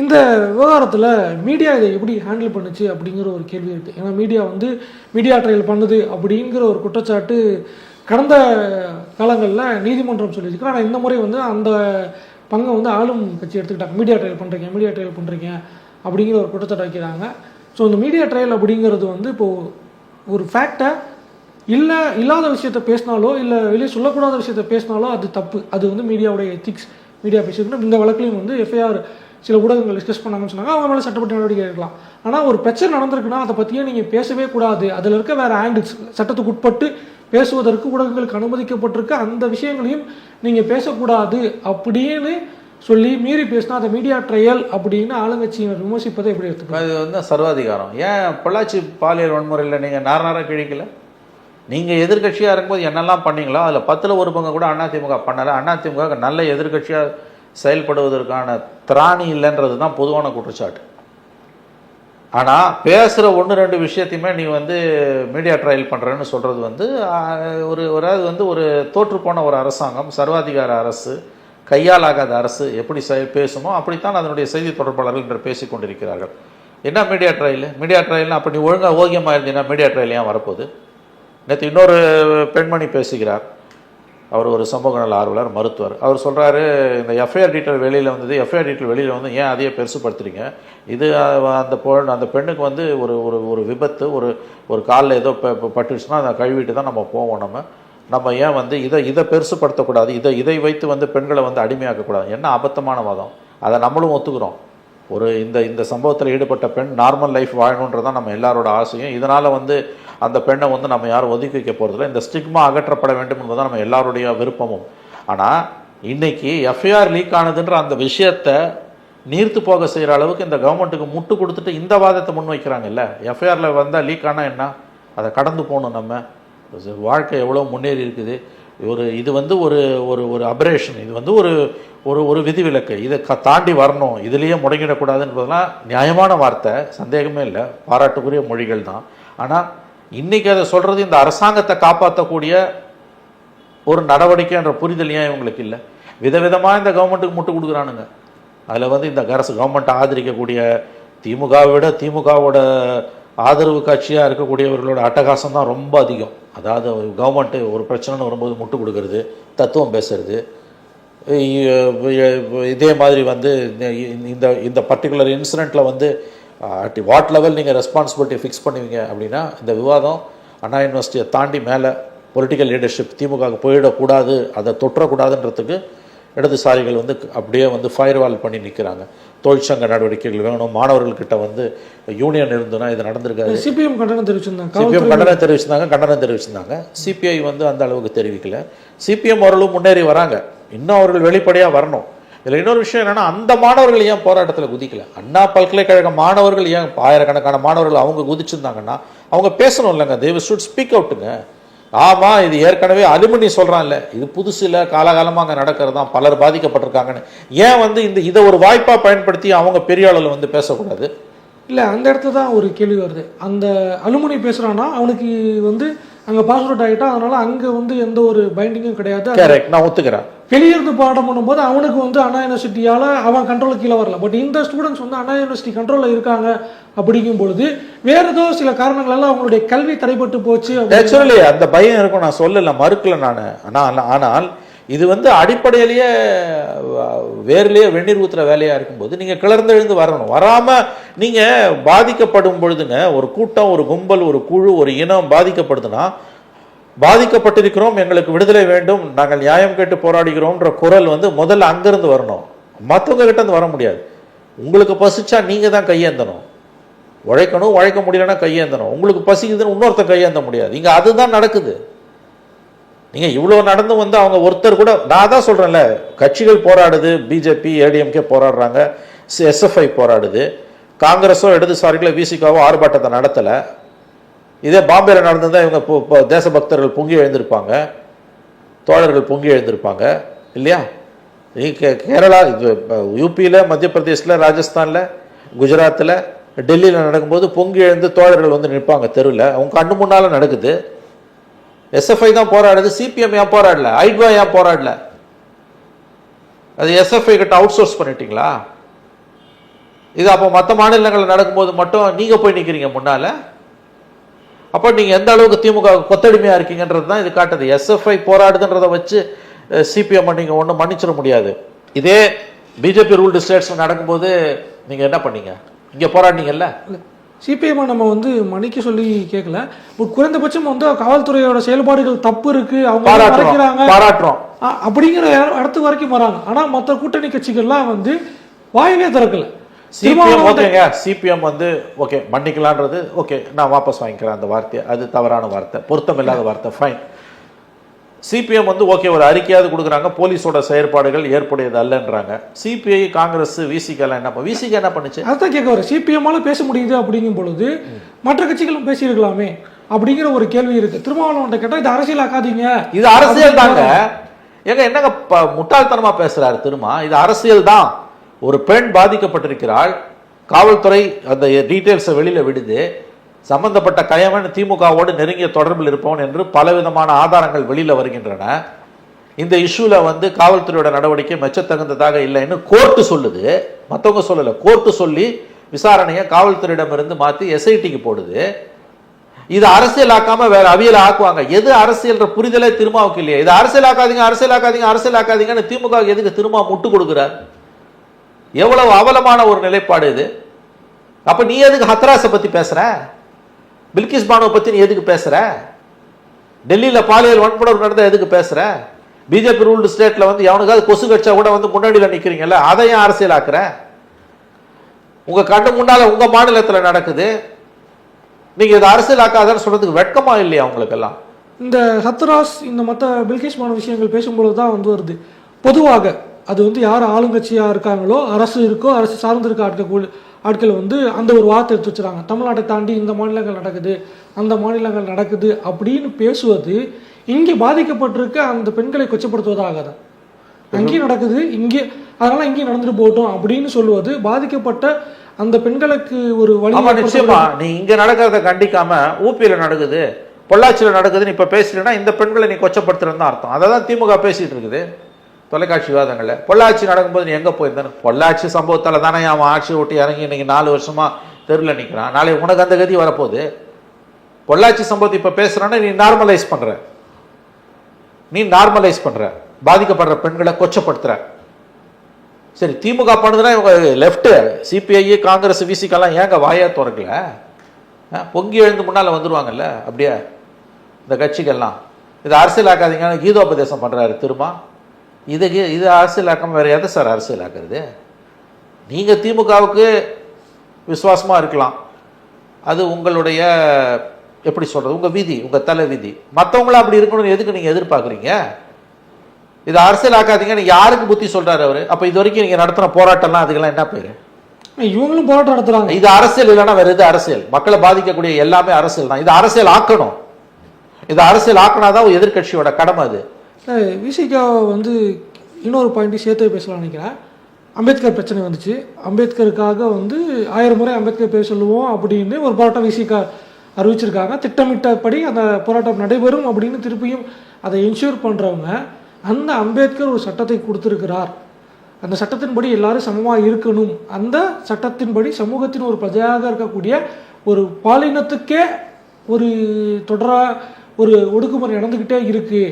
இந்த விவகாரத்தில் மீடியா இதை எப்படி ஹேண்டில் பண்ணுச்சு அப்படிங்கிற ஒரு கேள்வி இருக்குது. ஏன்னா மீடியா வந்து மீடியா ட்ரையல் பண்ணுது அப்படிங்கிற ஒரு குற்றச்சாட்டு கடந்த காலங்களில் நீதிமன்றம் சொல்லியிருக்கு. ஆனால் இந்த முறை வந்து அந்த பங்கை வந்து ஆளும் கட்சி எடுத்துக்கிட்டாங்க. மீடியா ட்ரையல் பண்ணுறீங்க அப்படிங்கிற ஒரு குற்றச்சாட்டு வைக்கிறாங்க. ஸோ இந்த மீடியா ட்ரையல் அப்படிங்கிறது வந்து இப்போது ஒரு ஃபேக்டை இல்லாத விஷயத்த பேசினாலோ இல்லை வெளியே சொல்லக்கூடாத விஷயத்த பேசினாலோ அது தப்பு. அது வந்து மீடியாவுடைய எத்திக்ஸ். மீடியா பேசியிருக்கணும். இந்த வழக்கிலையும் வந்து எஃப்ஐஆர் சில ஊடகங்கள் டிஸ்கஸ் பண்ணாங்கன்னு சொன்னாங்க. அவங்க மேலே சட்டப்பட்ட நடவடிக்கை எடுக்கலாம். ஆனால் ஒரு பிரச்சனை நடந்திருக்குன்னா அதை பற்றியே நீங்கள் பேசவே கூடாது. அதில் இருக்க வேறு ஆங்கிள்ஸ் சட்டத்துக்கு உட்பட்டு பேசுவதற்கு ஊடகங்களுக்கு அனுமதிக்கப்பட்டிருக்கு. அந்த விஷயங்களையும் நீங்கள் பேசக்கூடாது அப்படின்னு சொல்லி மீறி பேசினா அதை மீடியா ட்ரையல் அப்படின்னு ஆளுங்கட்சியினர் விமர்சிப்பதை எப்படி எடுத்துக்கலாம்? அது வந்து சர்வாதிகாரம். ஏன் பொள்ளாச்சி பாலியல் வன்முறையில் நீங்கள் நார கிழிக்கல? நீங்கள் எதிர்கட்சியாக இருக்கும்போது என்னெல்லாம் பண்ணீங்களோ அதில் 10ல் 1 பங்கு கூட அதிமுக பண்ணலை. அதிமுக நல்ல எதிர்கட்சியாக செயல்படுவதற்கான திராணி இல்லைன்றது தான் பொதுவான குற்றச்சாட்டு. ஆனால் பேசுகிற 1-2 விஷயத்தையுமே நீ வந்து மீடியா ட்ரையல் பண்ணுறேன்னு சொல்கிறது வந்து அது வந்து ஒரு தோற்றுப்போன ஒரு அரசாங்கம், சர்வாதிகார அரசு, கையால் ஆகாத அரசு எப்படி பேசுமோ அப்படித்தான் அதனுடைய செய்தி தொடர்பாளர்கள் என்று பேசிக் கொண்டிருக்கிறார்கள். என்ன மீடியா ட்ரையல்? மீடியா ட்ரையல்னா அப்போ நீ ஒழுங்காக ஓகியமாக இருந்தீங்கன்னா மீடியா ட்ரையல் ஏன் வரப்போகுது? நேற்று இன்னொரு பெண்மணி பேசுகிறார். அவர் ஒரு சமூக நல ஆர்வலர், மருத்துவர். அவர் சொல்கிறாரு, இந்த எஃப்ஐஆர் டீட்டெயில் வெளியில் வந்தது, எஃப்ஐஆர் டீட்டெயில் வெளியில் வந்து ஏன் அதையே பெருசுப்படுத்துறீங்க? இது அந்த பெண்ணுக்கு வந்து ஒரு விபத்து, ஒரு காலில் ஏதோ பட்டுச்சுன்னா அதை கழுவிட்டு தான் நம்ம போவோம். நம்ம ஏன் வந்து இதை பெருசுப்படுத்தக்கூடாது? இதை வைத்து வந்து பெண்களை வந்து அடிமையாக்கக்கூடாது? என்ன அபத்தமான வாதம். அதை நம்மளும் ஒத்துக்கிறோம். இந்த சம்பவத்தில் ஈடுபட்ட பெண் நார்மல் லைஃப் வாழணுன்றதான் நம்ம எல்லாரோட ஆசையும். இதனால் வந்து அந்த பெண்ணை வந்து நம்ம யாரும் ஒதுக்கி வைக்க போகிறதில்ல. இந்த ஸ்டிக்மா அகற்றப்பட வேண்டும் என்பதுதான் நம்ம எல்லாருடைய விருப்பமும். ஆனால் இன்னைக்கு எஃப்ஐஆர் லீக் ஆனதுன்ற அந்த விஷயத்தை நீர்த்து போக செய்கிற அளவுக்கு இந்த கவர்மெண்ட்டுக்கு முட்டு கொடுத்துட்டு இந்த வாதத்தை முன் வைக்கிறாங்கல்ல. எஃப்ஐஆரில் வந்தால் லீக் ஆனால் என்ன, அதை கடந்து போகணும். நம்ம வாழ்க்கை எவ்வளோ முன்னேறி இருக்குது. இது வந்து ஒரு அபரேஷன். இது வந்து ஒரு விதிவிலக்கு. இதை தாண்டி வரணும், இதுலேயே முடங்கிடக்கூடாதுன்றதுலாம் நியாயமான வார்த்தை, சந்தேகமே இல்லை, பாராட்டுக்குரிய மொழிகள் தான். ஆனால் இன்றைக்கி அதை சொல்கிறது இந்த அரசாங்கத்தை காப்பாற்றக்கூடிய ஒரு நடவடிக்கை என்ற புரிதல் ஏன் இவங்களுக்கு இல்லை? விதவிதமாக இந்த கவர்மெண்ட்டுக்கு முட்டு கொடுக்குறானுங்க. அதில் வந்து இந்த கவர்மெண்ட்டை ஆதரிக்கக்கூடிய திமுகவை விட திமுகவோட ஆதரவு கட்சியாக இருக்கக்கூடியவர்களோட அட்டகாசம் தான் ரொம்ப அதிகம். அதாவது கவர்மெண்ட்டு ஒரு பிரச்சனைன்னு வரும்போது முட்டு கொடுக்கறது, தத்துவம் பேசுறது, இதே மாதிரி வந்து இந்த இந்த பர்டிகுலர் இன்சிடெண்ட்டில் வந்து வாட் லெவல் நீங்கள் ரெஸ்பான்சிபிலிட்டி ஃபிக்ஸ் பண்ணுவீங்க அப்படின்னா இந்த விவாதம் அண்ணா யூனிவர்சிட்டியை தாண்டி மேலே பொலிட்டிக்கல் லீடர்ஷிப் திமுக போயிடக்கூடாது, அதை தொற்றக்கூடாதுன்றதுக்கு இடதுசாரிகள் வந்து அப்படியே வந்து ஃபயர்வால் பண்ணி நிற்கிறாங்க. தொழிற்சங்க நடவடிக்கைகள் வேணும், மாணவர்கள்கிட்ட வந்து யூனியன் இருந்ததுன்னா இது நடந்திருக்காது. சிபிஎம் கண்டனம் தெரிவிச்சிருந்தாங்க, கண்டனம் தெரிவிச்சிருந்தாங்க. சிபிஐ வந்து அந்த அளவுக்கு தெரிவிக்கல. சிபிஎம் ஓரளவு முன்னேறி வராங்க, இன்னும் அவர்கள் வெளிப்படையாக வரணும். இதில் இன்னொரு விஷயம் என்னென்னா, அந்த மாணவர்கள் ஏன் போராட்டத்தில் குதிக்கல? அண்ணா பல்கலைக்கழக மாணவர்கள் ஏன் ஆயிரக்கணக்கான மாணவர்கள் அவங்க குதிச்சிருந்தாங்கன்னா அவங்க பேசணும் இல்லைங்க, தே ஷுட் ஸ்பீக் அவுட்டுங்க. ஆமாம், இது ஏற்கனவே அலுமினி சொல்கிறான்ல, இது புதுசு இல்லை, காலகாலமாக அங்கே நடக்கிறது தான், பலர் பாதிக்கப்பட்டிருக்காங்கன்னு. ஏன் வந்து இதை ஒரு வாய்ப்பாக பயன்படுத்தி அவங்க பெரிய அளவில் வந்து பேசக்கூடாது? இல்லை, அந்த இடத்துல தான் ஒரு கேள்வி வருது. அந்த அலுமினி பேசுகிறான்னா அவனுக்கு வந்து அங்கே பாஸ்அவுட் ஆகிட்டான், அதனால் அங்கே வந்து எந்த ஒரு பைண்டிங்கும் கிடையாது. கரெக்ட், நான் ஒத்துக்கிறேன். வெளியிருந்து பாடம் பண்ணும்போது அவனுக்கு வந்து அண்ணா யூனிவர்சிட்டியால் அவன் கண்ட்ரோலுக்கு கீழே வரல. பட் இந்த ஸ்டூடெண்ட்ஸ் வந்து அண்ணா யூனிவர்சிட்டி கண்ட்ரோலில் இருக்காங்க. அப்படிங்கும் பொழுது வேற ஏதோ சில காரணங்களால அவங்களுடைய கல்வி தடைப்பட்டு போச்சு. ஆக்சுவலி அந்த பயம் இருக்கும், நான் சொல்லல, மறுக்கல நான். ஆனால் இது வந்து அடிப்படையிலேயே வேர்லேயே வெந்நீர் ஊற்றுற வேலையாக இருக்கும்போது நீங்கள் கிளர்ந்தெழுந்து வரணும். வராமல் நீங்கள் பாதிக்கப்படும் பொழுதுங்க, ஒரு கூட்டம், ஒரு கும்பல், ஒரு குழு, ஒரு இனம் பாதிக்கப்படுதுன்னா, பாதிக்கப்பட்டிருக்கிறோம், எங்களுக்கு விடுதலை வேண்டும், நாங்கள் நியாயம் கேட்டு போராடுகிறோம்ன்ற குரல் வந்து முதல்ல அங்கிருந்து வரணும், மற்றவங்க கிட்ட இருந்து வர முடியாது. உங்களுக்கு பசிச்சா நீங்கள் தான் கையேந்தணும், உழைக்கணும், உழைக்க முடியலன்னா கையேந்தணும். உங்களுக்கு பசிக்குதுன்னு இன்னொருத்த கையேந்த முடியாது. இங்கே அதுதான் நடக்குது. நீங்கள் இவ்வளோ நடந்து வந்து அவங்க ஒருத்தர் கூட, நான் தான் சொல்கிறேன்ல, கட்சிகள் போராடுது, பிஜேபி ஏடிஎம்கே போராடுறாங்க, எஸ்எஃப்ஐ போராடுது, காங்கிரஸோ இடதுசாரிகளோ விசிகாவோ ஆர்ப்பாட்டத்தை நடத்தலை. இதே பாம்பேல நடந்திருந்தால் இவங்க தேசபக்தர்கள் பொங்கி எழுந்திருப்பாங்க, தோழர்கள் பொங்கி எழுந்திருப்பாங்க இல்லையா? கேரளா, யூபியில், மத்திய பிரதேசில், ராஜஸ்தானில், குஜராத்தில், டெல்லியில் நடக்கும்போது பொங்கி எழுந்து தோழர்கள் வந்து நிற்பாங்க தெருவில். அவங்க கண்ணு முன்னால் நடக்குது. எஸ்எஃப்ஐ தான் போராடுது, சிபிஎம் ஏன் போராடல? ஐட்வா ஏன் போராடல? அது எஸ்எஃப்ஐ கிட்ட அவுட் சோர்ஸ் பண்ணிட்டீங்களா? இது அப்போ மற்ற மாநிலங்களில் நடக்கும்போது மட்டும் நீங்கள் போய் நிற்கிறீங்க முன்னால். அப்போ நீங்கள் எந்த அளவுக்கு திமுக கொத்தடிமையாக இருக்கீங்கன்றது தான் இது காட்டுது. எஸ்எஃப்ஐ போராடுதுன்றதை வச்சு சிபிஎம் நீங்கள் ஒன்றும் மன்னிச்சிட முடியாது. இதே பிஜேபி ரூல்டு ஸ்டேட்ஸில் நடக்கும்போது நீங்கள் என்ன பண்ணீங்க? இங்கே போராடினீங்கல்ல. சிபிஎம் நம்ம வந்து மன்னிக்க சொல்லி கேட்கல, குறைந்தபட்சம் வந்து காவல்துறையோட செயல்பாடுகள் தப்பு இருக்கு, அவங்க பாராட்டுறோம் அப்படிங்கிற இடத்து வரைக்கும் வராங்க. ஆனால் மற்ற கூட்டணி கட்சிகள்லாம் வந்து வாயவே திறக்கல. சிபிஎம் வந்து ஓகே மன்னிக்கலான்றது ஓகே, நான் வாபஸ் வாங்கிக்கிறேன் அந்த வார்த்தையை, அது தவறான வார்த்தை, பொருத்தமில்லாத வார்த்தை, ஃபைன். சிபிஎம் வந்து ஓகே ஒரு அறிக்கையாவது கொடுக்குறாங்க, போலீஸோட செயற்பாடுகள் ஏற்புடையது அல்லன்றாங்க. சிபிஐ, காங்கிரஸ், விசிகெல்லாம் என்ன விசிக என்ன பண்ணுச்சு? அதான் கேட்க வர, சிபிஎம்மால பேச முடியுது அப்படிங்கும் பொழுது மற்ற கட்சிகளும் பேசியிருக்கலாமே அப்படிங்கிற ஒரு கேள்வி இருக்கு. திருமாவளவன் கேட்டால் இது அரசியல் ஆக்காதீங்க, இது அரசியல் தாங்க. என்னங்க முட்டாள்தனமா பேசுறாரு திருமா? இது அரசியல் தான். ஒரு பெண் பாதிக்கப்பட்டிருக்கிறாள், காவல்துறை அந்த டீட்டெயில்ஸை வெளியில விடுது, சம்பந்தப்பட்ட கயவன் திமுகவோடு நெருங்கிய தொடர்பில் இருப்பவன் என்று பலவிதமான ஆதாரங்கள் வெளியில வருகின்றன. இந்த இஷ்யூல வந்து காவல்துறையோட நடவடிக்கை மெச்சத்தகுந்ததாக இல்லைன்னு கோர்ட்டு சொல்லுது, மற்றவங்க சொல்லல. கோர்ட்டு சொல்லி விசாரணையை காவல்துறையிடமிருந்து மாற்றி எஸ்ஐடிக்கு போடுது. இது அரசியல் ஆக்காம வேற அவியல் ஆக்குவாங்க. எது அரசியல் புரிதலே திருமாவுக்கு இல்லையா? இது அரசியல் ஆக்காதீங்க, அரசியல் ஆக்காதீங்க, அரசியல் ஆக்காதீங்கன்னு திமுக எதுக்கு திருமா முட்டு கொடுக்குறார்? எவ்வளவு அவலமான ஒரு நிலைப்பாடு இது. அப்ப நீ எதுக்கு ஹத்ராஸை பத்தி பேசுற? பில்கிஸ் பானுவை பத்தி நீ எதுக்கு பேசுற? டெல்லியில பாலியல் வன்முறை நடந்த எதுக்கு பேசுற? பிஜேபி ரூல்டு ஸ்டேட்ல வந்து எவனுக்காவது கொசு கட்சா கூட வந்து முன்னாடியில நிக்கிறீங்கல்ல, அதை ஏன் அரசியல் ஆக்குற? உங்க கண்ணு முன்னால உங்க மாநிலத்தில் நடக்குது, நீங்க இதை அரசியல் ஆக்காதன்னு சொல்றதுக்கு வெட்கமா இல்லையா உங்களுக்கு எல்லாம்? இந்த ஹத்ராஸ், இந்த மற்ற பில்கிஸ் பானு விஷயங்கள் பேசும்பொழுது தான் வந்து வருது. பொதுவாக அது வந்து யார் ஆளுங்கட்சியாக இருக்காங்களோ, அரசு இருக்கோ, அரசு சார்ந்திருக்க ஆட்கள் வந்து அந்த ஒரு வார்த்தை எடுத்து வச்சுறாங்க. தமிழ்நாட்டை தாண்டி இந்த மாநிலங்கள் நடக்குது, அந்த மாநிலங்கள் நடக்குது அப்படின்னு பேசுவது இங்கே பாதிக்கப்பட்டிருக்க அந்த பெண்களை கொச்சப்படுத்துவதாகாது. அங்கேயும் நடக்குது, இங்கே அதனால இங்கேயும் நடந்துட்டு போகட்டும் அப்படின்னு சொல்லுவது பாதிக்கப்பட்ட அந்த பெண்களுக்கு ஒரு வழி. நிச்சயமா நீ இங்க நடக்கிறத கண்டிக்காம ஊபியில நடக்குது, பொள்ளாச்சியில் நடக்குதுன்னு இப்ப பேசிட்டேன்னா இந்த பெண்களை நீ கொச்சப்படுத்துறன்னு அர்த்தம். அதை தான் திமுக பேசிட்டு இருக்குது தொலைக்காட்சி விவாதங்கள்ல. பொள்ளாச்சி நடக்கும்போது நீ எங்க போயிருந்தேன்? பொள்ளாச்சி சம்பவத்தால தானே அவன் ஆட்சி ஓட்டி இறங்கி இன்னைக்கு 4 வருஷமா தெருவில் நிற்கிறான். நாளை உனக்கு அந்த கதி வரப்போகுது. பொள்ளாச்சி சம்பவத்தை இப்ப பேசுறான்னு நீ நார்மலைஸ் பண்ற. பாதிக்கப்படுற பெண்களை கொச்சப்படுத்துறார். சரி, திமுக பண்ணுதுன்னா இவங்க லெஃப்ட் சிபிஐ காங்கிரஸ் விசிகெல்லாம் ஏங்க வாயா திறக்கல? பொங்கி எழுந்து முன்னால் வந்துடுவாங்கல்ல அப்படியே இந்த கட்சிகள்லாம். இது அரசியல் ஆக்காதீங்கன்னு கீதோபதேசம் பண்ணுறாரு திரும்ப. இது அரசியல் ஆக்காம வேறு எதை சார் அரசியல் ஆக்குறது? நீங்கள் திமுகவுக்கு விசுவாசமாக இருக்கலாம், அது உங்களுடைய எப்படி சொல்கிறது, உங்கள் விதி, உங்கள் தலை விதி. மற்றவங்களும் அப்படி இருக்கணும்னு எதுக்கு நீங்கள் எதிர்பார்க்குறீங்க? இது அரசியல் ஆக்காதீங்கன்னு யாருக்கு புத்தி சொல்கிறாரு அவர்? அப்போ இது வரைக்கும் நீங்கள் நடத்துகிற போராட்டம்லாம் அதுக்கெல்லாம் என்ன பேர்? இவங்களும் போராட்டம் நடத்துகிறாங்க. இது அரசியல் இல்லைன்னா வேறு எது அரசியல்? மக்களை பாதிக்கக்கூடிய எல்லாமே அரசியல் தான். இது அரசியல் ஆக்கணும். இது அரசியல் ஆக்கினாதான் எதிர்கட்சியோட கடமை. அது விசிகா வந்து இன்னொரு பாயிண்ட் சேர்த்து பேசலாம்னு நினைக்கிறேன். அம்பேத்கர் பிரச்சனை வந்துச்சு. அம்பேத்கருக்காக வந்து 1000 முறை அம்பேத்கர் பேர் சொல்லுவோம் அப்படின்னு ஒரு போராட்டம் விசிகா அறிவிச்சிருக்காங்க. திட்டமிட்டபடி அந்த போராட்டம் நடைபெறும் அப்படின்னு திருப்பியும் அதை என்ஷூர் பண்ணுறவங்க, அந்த அம்பேத்கர் ஒரு சட்டத்தை கொடுத்துருக்கிறார், அந்த சட்டத்தின்படி எல்லாரும் சமமாக இருக்கணும், அந்த சட்டத்தின்படி சமூகத்தின் ஒரு பிரஜையாக இருக்கக்கூடிய ஒரு பாலினத்துக்கே ஒரு தொடராக ஒரு ஒடுக்குமுறை நடந்துக்கிட்டே இருக்குது,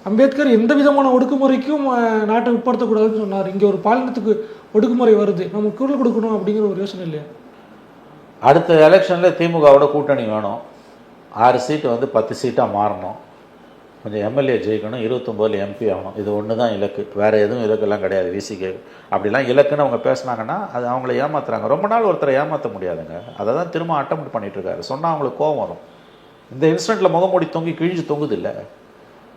அம்பேத்கர் எந்த விதமான ஒடுக்குமுறைக்கும் நாட்டை உட்படுத்தக்கூடாதுன்னு சொன்னார், இங்கே ஒரு பாலினத்துக்கு ஒடுக்குமுறை வருது, நம்ம குரல் கொடுக்கணும் அப்படிங்கிற ஒரு யோசனை இல்லையா? அடுத்த எலெக்ஷனில் திமுகவோட கூட்டணி வேணும். 6 சீட்டு வந்து 10 சீட்டாக மாறணும், கொஞ்சம் எம்எல்ஏ ஜெயிக்கணும், 29 எம்பி ஆகணும். இது ஒன்று தான் இலக்கு, வேறு எதுவும் இலக்கெல்லாம் கிடையாது. விசிகே அப்படிலாம் இலக்குன்னு அவங்க பேசுனாங்கன்னா அது அவங்கள ஏமாத்துறாங்க. ரொம்ப நாள் ஒருத்தரை ஏமாற்ற முடியாதுங்க. அதை தான் திரும்ப அட்டெம்ப்ட் பண்ணிகிட்ருக்காரு. சொன்னால் அவங்களுக்கு கோவம் வரும். இந்த இன்ஸ்டன்ட்டில் முகமூடி தொங்கி கிழிஞ்சு தொங்குது இல்லை,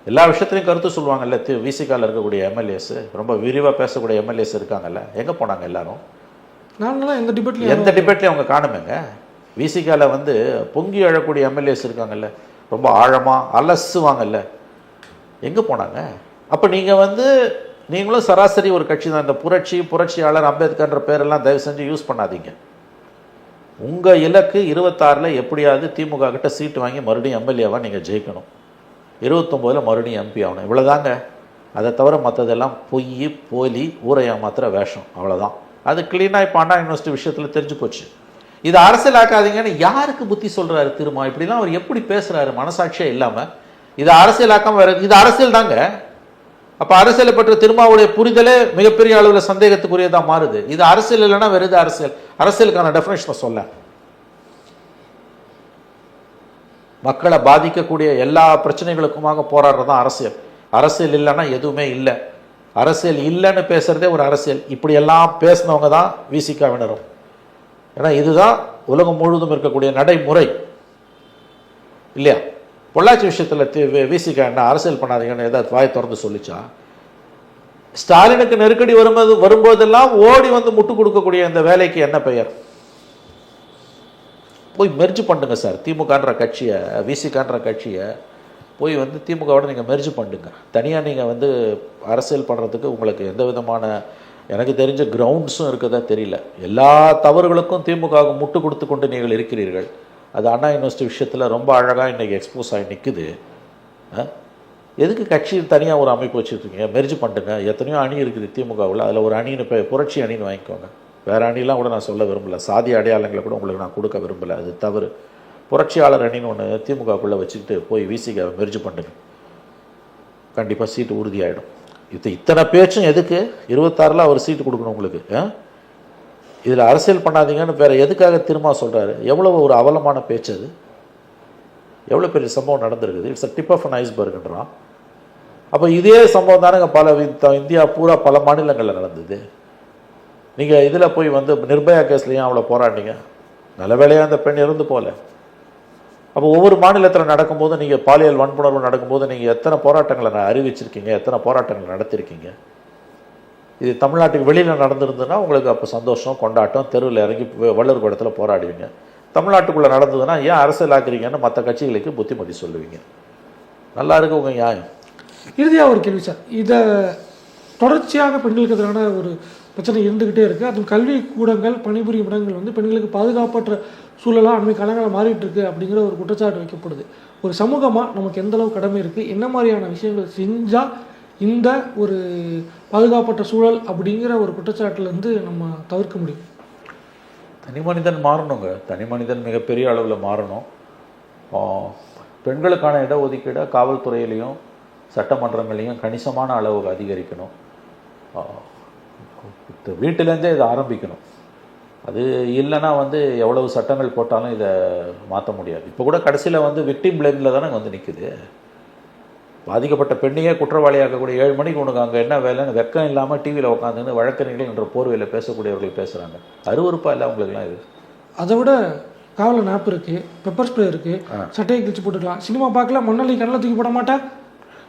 எல்லா விஷயத்துலையும் கருத்து சொல்லுவாங்கல்ல. விசிகாவில் இருக்கக்கூடிய எம்எல்ஏஸ், ரொம்ப விரிவாக பேசக்கூடிய எம்எல்ஏஸ் இருக்காங்கல்ல, எங்கே போனாங்க எல்லாரும்? நாங்களாம் எந்த டிபேட்லையும் அவங்க காணுமேங்க. விசிகாவில் வந்து பொங்கி எழக்கூடிய எம்எல்ஏஸ் இருக்காங்கல்ல, ரொம்ப ஆழமாக அலசுவாங்கல்ல, எங்கே போனாங்க? அப்போ நீங்கள் வந்து நீங்களும் சராசரி ஒரு கட்சி தான். இந்த புரட்சியாளர் அம்பேத்கர்ன்ற பேரெல்லாம் தயவு செஞ்சு யூஸ் பண்ணாதீங்க. உங்கள் இலக்கு 26 எப்படியாவது திமுக கிட்ட சீட்டு வாங்கி மறுபடியும் எம்எல்ஏவாக நீங்கள் ஜெயிக்கணும், 29 மறுபடியும் எம்பி ஆகணும். இவ்வளோதாங்க. அதை தவிர மற்றதெல்லாம் பொய், போலி, ஊரை ஏமாத்துற வேஷம், அவ்வளோதான். அது கிளீனாக இப்போ அண்ணா யூனிவர்சிட்டி விஷயத்தில் தெரிஞ்சு போச்சு. இது அரசியல் ஆக்காதீங்கன்னு யாருக்கு புத்தி சொல்கிறாரு திரும்ப? இப்படிலாம் அவர் எப்படி பேசுகிறாரு மனசாட்சியே இல்லாமல்? இது அரசியல் ஆக்காமல் வேறு, இது அரசியல் தாங்க. அப்போ அரசியலை பற்றி திருமாவுடைய புரிதலே மிகப்பெரிய அளவில் சந்தேகத்துக்குரியதாக மாறுது. இது அரசியல் இல்லைன்னா வேறு எது அரசியல்? அரசியலுக்கான டெஃபினேஷனை சொல்ல, மக்களை பாதிக்கக்கூடிய எல்லா பிரச்சனைகளுக்குமாக போராடுறது தான் அரசியல். அரசியல் இல்லைன்னா எதுவுமே இல்லை. அரசியல் இல்லைன்னு பேசுகிறதே ஒரு அரசியல். இப்படியெல்லாம் பேசினவங்க தான் விசிகாவினரும். ஏன்னா இதுதான் உலகம் முழுவதும் இருக்கக்கூடிய நடைமுறை இல்லையா? பொள்ளாச்சி விஷயத்தில் விசிகா என்ன அரசியல் பண்ணாதீங்கன்னு ஏதாவது வாயை திறந்து சொல்லிச்சா? ஸ்டாலினுக்கு நெருக்கடி வரும்போதெல்லாம் ஓடி வந்து முட்டு கொடுக்கக்கூடிய இந்த வேலைக்கு என்ன பெயர்? போய் மெர்ஜ் பண்ணுங்க சார். திமுகன்ற கட்சியை, விசிகான்ற கட்சியை போய் வந்து திமுகவோட நீங்கள் மெர்ஜ் பண்ணுங்க. தனியாக நீங்கள் வந்து அரசியல் பண்ணுறதுக்கு உங்களுக்கு எந்த விதமான எனக்கு தெரிஞ்ச கிரவுண்ட்ஸும் இருக்குதா தெரியல. எல்லா தவறுகளுக்கும் திமுகவுக்கு முட்டு கொடுத்து கொண்டு நீங்கள் இருக்கிறீர்கள். அது அண்ணா யூனிவர்சிட்டி விஷயத்தில் ரொம்ப அழகாக இன்றைக்கி எக்ஸ்போஸ் ஆகி நிற்குது. எதுக்கு கட்சியில் தனியாக ஒரு அமைப்பு வச்சுருக்கீங்க? மெர்ஜ் பண்ணுங்க. எத்தனையோ அணி இருக்குது திமுகவில், அதில் ஒரு அணின்னு புரட்சி அணின்னு வாங்கிக்கோங்க. வேறு அணிலாம் கூட நான் சொல்ல விரும்பலை, சாதி அடையாளங்களை கூட உங்களுக்கு நான் கொடுக்க விரும்பலை, அது தவறு. புரட்சியாளர் அணின்னு ஒன்று திமுகக்குள்ளே வச்சுக்கிட்டு போய் விசிகாவை மெர்ஜ் பண்ணுங்க, கண்டிப்பாக சீட்டு உறுதியாகிடும். இத்தனை பேச்சும் எதுக்கு? 26 அவர் சீட்டு கொடுக்கணும் உங்களுக்கு. இதில் அரசியல் பண்ணாதீங்கன்னு வேறு எதுக்காக திரும்ப சொல்கிறாரு? எவ்வளோ ஒரு அவலமான பேச்சு அது! எவ்வளோ பெரிய சம்பவம் நடந்திருக்குது. It's a tip of an ஐஸ்பர்க்ன்றான். அப்போ இதே சம்பவம் தானேங்க இந்தியா பூரா பல மாநிலங்களில் நடந்தது. நீங்கள் இதில் போய் வந்து நிர்பயா கேஸ்லையும் அவ்வளோ போராடினீங்க, நல்ல வேலையாக அந்த பெண் இருந்து போகல. அப்போ ஒவ்வொரு மாநிலத்தில் நடக்கும்போது நீங்கள் பாலியல் வன்புணர்வு நடக்கும்போது நீங்கள் எத்தனை போராட்டங்களை அறிவிச்சிருக்கீங்க, எத்தனை போராட்டங்கள் நடத்திருக்கீங்க? இது தமிழ்நாட்டுக்கு வெளியில் நடந்திருந்ததுன்னா உங்களுக்கு அப்போ சந்தோஷம், கொண்டாட்டம், தெருவில் இறங்கி வள்ளூர் கூடத்தில் போராடுவீங்க. தமிழ்நாட்டுக்குள்ளே நடந்ததுன்னா ஏன் அரசியல் ஆக்குறீங்கன்னு மற்ற கட்சிகளுக்கு புத்திமதி சொல்லுவீங்க. நல்லா இருக்கு உங்கள் நியாயம். இறுதியாக ஒரு கேள்வி சார், இதை தொடர்ச்சியாக பெண்களுக்கு எதிரான ஒரு பிரச்சனை இருந்துக்கிட்டே இருக்குது. அதுவும் கல்வி கூடங்கள், பணிபுரியும் இடங்கள் வந்து பெண்களுக்கு பாதுகாப்பற்ற சூழலாக அண்மை காலங்களில் மாறிட்டு இருக்கு அப்படிங்கிற ஒரு குற்றச்சாட்டு வைக்கப்படுது. ஒரு சமூகமாக நமக்கு எந்த அளவு கடமை இருக்குது, என்ன மாதிரியான விஷயங்கள் செஞ்சால் இந்த ஒரு பாதுகாப்பற்ற சூழல் அப்படிங்கிற ஒரு குற்றச்சாட்டுலேருந்து நம்ம தவிர்க்க முடியும்? தனி மனிதன் மாறணுங்க. தனி மனிதன் மிகப்பெரிய அளவில் மாறணும். பெண்களுக்கான இடஒதுக்கீடை காவல்துறையிலையும் சட்டமன்றங்களையும் கணிசமான அளவுக்கு அதிகரிக்கணும். வீட்டிலேருந்தே இதை ஆரம்பிக்கணும். அது இல்லைன்னா வந்து எவ்வளவு சட்டங்கள் போட்டாலும் இதை மாற்ற முடியாது. இப்போ கூட கடைசியில் வந்து விக்டிம் பிளேமில் தானே வந்து நிற்குது. பாதிக்கப்பட்ட பெண்ணையே குற்றவாளியாக்கக்கூடிய 7 மணிக்கு உனக்கு அங்கே என்ன வேலைன்னு வெக்கம் இல்லாமல் டிவியில் உட்காந்துன்னு வழக்கறிஞர்கள் என்ற போர்வையில் பேசக்கூடியவர்கள் பேசுகிறாங்க. அருவருப்பாக இல்லை அவங்களுக்குலாம் இது. அதை விட காவலில் நாப்பு இருக்குது, பெப்பர் ஸ்ப்ரே இருக்குது, சட்டையை கிழிச்சு போட்டுக்கலாம். சினிமா பார்க்கல மண்ணலி கண்ணில் தூக்கி போட மாட்டா?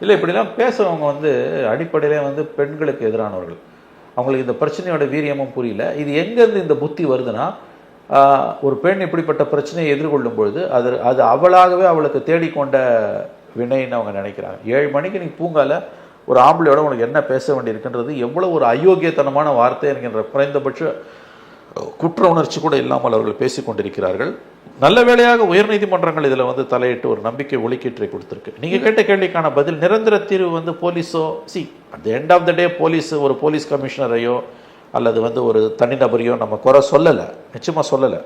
இல்லை, இப்படிலாம் பேசுகிறவங்க வந்து அடிப்படையிலே வந்து பெண்களுக்கு எதிரானவர்கள். அவங்களுக்கு இந்த பிரச்சனையோட வீரியமும் புரியல. இது எங்கேருந்து இந்த புத்தி வருதுன்னா, ஒரு பெண் இப்படிப்பட்ட பிரச்சனையை எதிர்கொள்ளும் பொழுது அது அவளாகவே அவளுக்கு தேடிக்கொண்ட வினைன்னு அவங்க நினைக்கிறாங்க. 7 மணிக்கு நீ பூங்கால ஒரு ஆம்பளையோட உனக்கு என்ன பேச வேண்டியிருக்குன்றது எவ்வளோ ஒரு அயோக்கியத்தனமான வார்த்தை என்கின்ற குறைந்தபட்ச குற்ற உணர்ச்சி கூட இல்லாமல் அவர்கள் பேசிக்கொண்டிருக்கிறார்கள். நல்ல வேளையாக உயர்நீதிமன்றங்கள் இதில் வந்து தலையிட்டு ஒரு நம்பிக்கை ஒலிக்கீற்றை கொடுத்துருக்கு. நீங்கள் கேட்ட கேள்விக்கான பதில் நிரந்தர தீர்வு வந்து போலீஸோ at the end of the day ஒரு போலீஸ் கமிஷனரையோ அல்லது வந்து ஒரு தனிநபரையோ நம்ம குறை சொல்லலை, நிச்சயமாக சொல்லலை.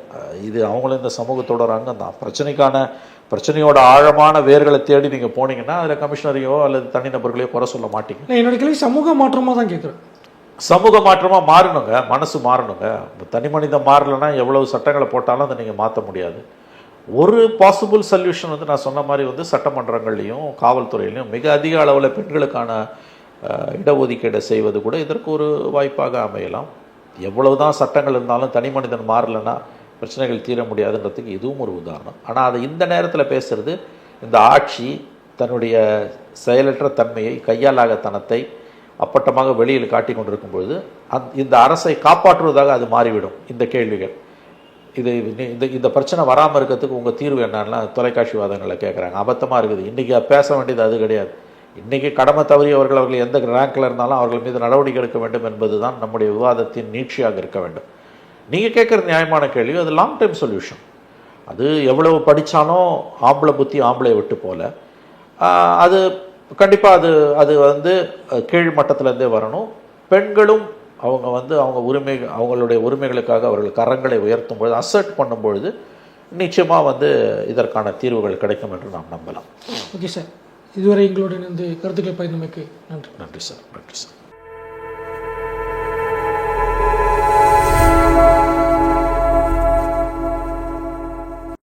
இது அவங்களும் இந்த சமூகத்தோட ஒரு அங்கம் தான். பிரச்சனையோட ஆழமான வேர்களை தேடி நீங்கள் போனீங்கன்னா அதில் கமிஷனரையோ அல்லது தனிநபர்களையோ குறை சொல்ல மாட்டீங்க. என்னோட கேள்வி சமூக மாற்றமாக தான் கேட்குறேன். சமூக மாற்றமாக மாறணுங்க, மனசு மாறணுங்க. தனி மனிதன் மாறலைன்னா எவ்வளவு சட்டங்களை போட்டாலும் அதை நீங்கள் மாற்ற முடியாது. ஒரு பாசிபிள் சொல்யூஷன் வந்து நான் சொன்ன மாதிரி வந்து சட்டமன்றங்கள்லையும் காவல்துறையிலையும் மிக அதிக அளவில் பெண்களுக்கான இடஒதுக்கீடை செய்வது கூட இதற்கு ஒரு வாய்ப்பாக அமையலாம். எவ்வளவுதான் சட்டங்கள் இருந்தாலும் தனி மனிதன் மாறலைன்னா பிரச்சனைகள் தீர முடியாதுன்றதுக்கு இதுவும் ஒரு உதாரணம். ஆனால் அதை இந்த நேரத்தில் பேசுறது இந்த ஆட்சி தன்னுடைய செயலற்ற தன்மையை, கையாலாகத்தனத்தை அப்பட்டமாக வெளியில் காட்டி கொண்டிருக்கும் பொழுது இந்த அரசை காப்பாற்றுவதாக அது மாறிவிடும். இந்த கேள்விகள் இந்த பிரச்சனை வராமல் இருக்கிறதுக்கு உங்கள் தீர்வு என்னன்னா தொலைக்காட்சி வாதங்களை கேட்குறாங்க. அபத்தமாக இருக்குது. இன்றைக்கி பேச வேண்டியது அது கிடையாது. இன்றைக்கி கடமை தவறியவர்கள் அவர்கள் எந்த ரேங்கில் இருந்தாலும் அவர்கள் மீது நடவடிக்கை எடுக்க வேண்டும் என்பது தான் நம்முடைய விவாதத்தின் நீட்சியாக இருக்க வேண்டும். நீங்கள் கேட்குறது நியாயமான கேள்வி. அது லாங் டைம் சொல்யூஷன். அது எவ்வளவு படித்தாலும் ஆம்பளை புத்தி ஆம்பளை விட்டு போல. அது கண்டிப்பாக அது வந்து கீழ் மட்டத்திலேருந்தே வரணும். பெண்களும் அவங்களுடைய உரிமைகளுக்காக அவர்கள் கரங்களை உயர்த்தும் பொழுது, அசர்ட் பண்ணும்பொழுது நிச்சயமாக வந்து இதற்கான தீர்வுகள் கிடைக்கும் என்று நாம் நம்பலாம். ஓகே சார், இதுவரை எங்களோட கருத்துக்களை பகிர்ந்தமைக்கு நன்றி. நன்றி சார்.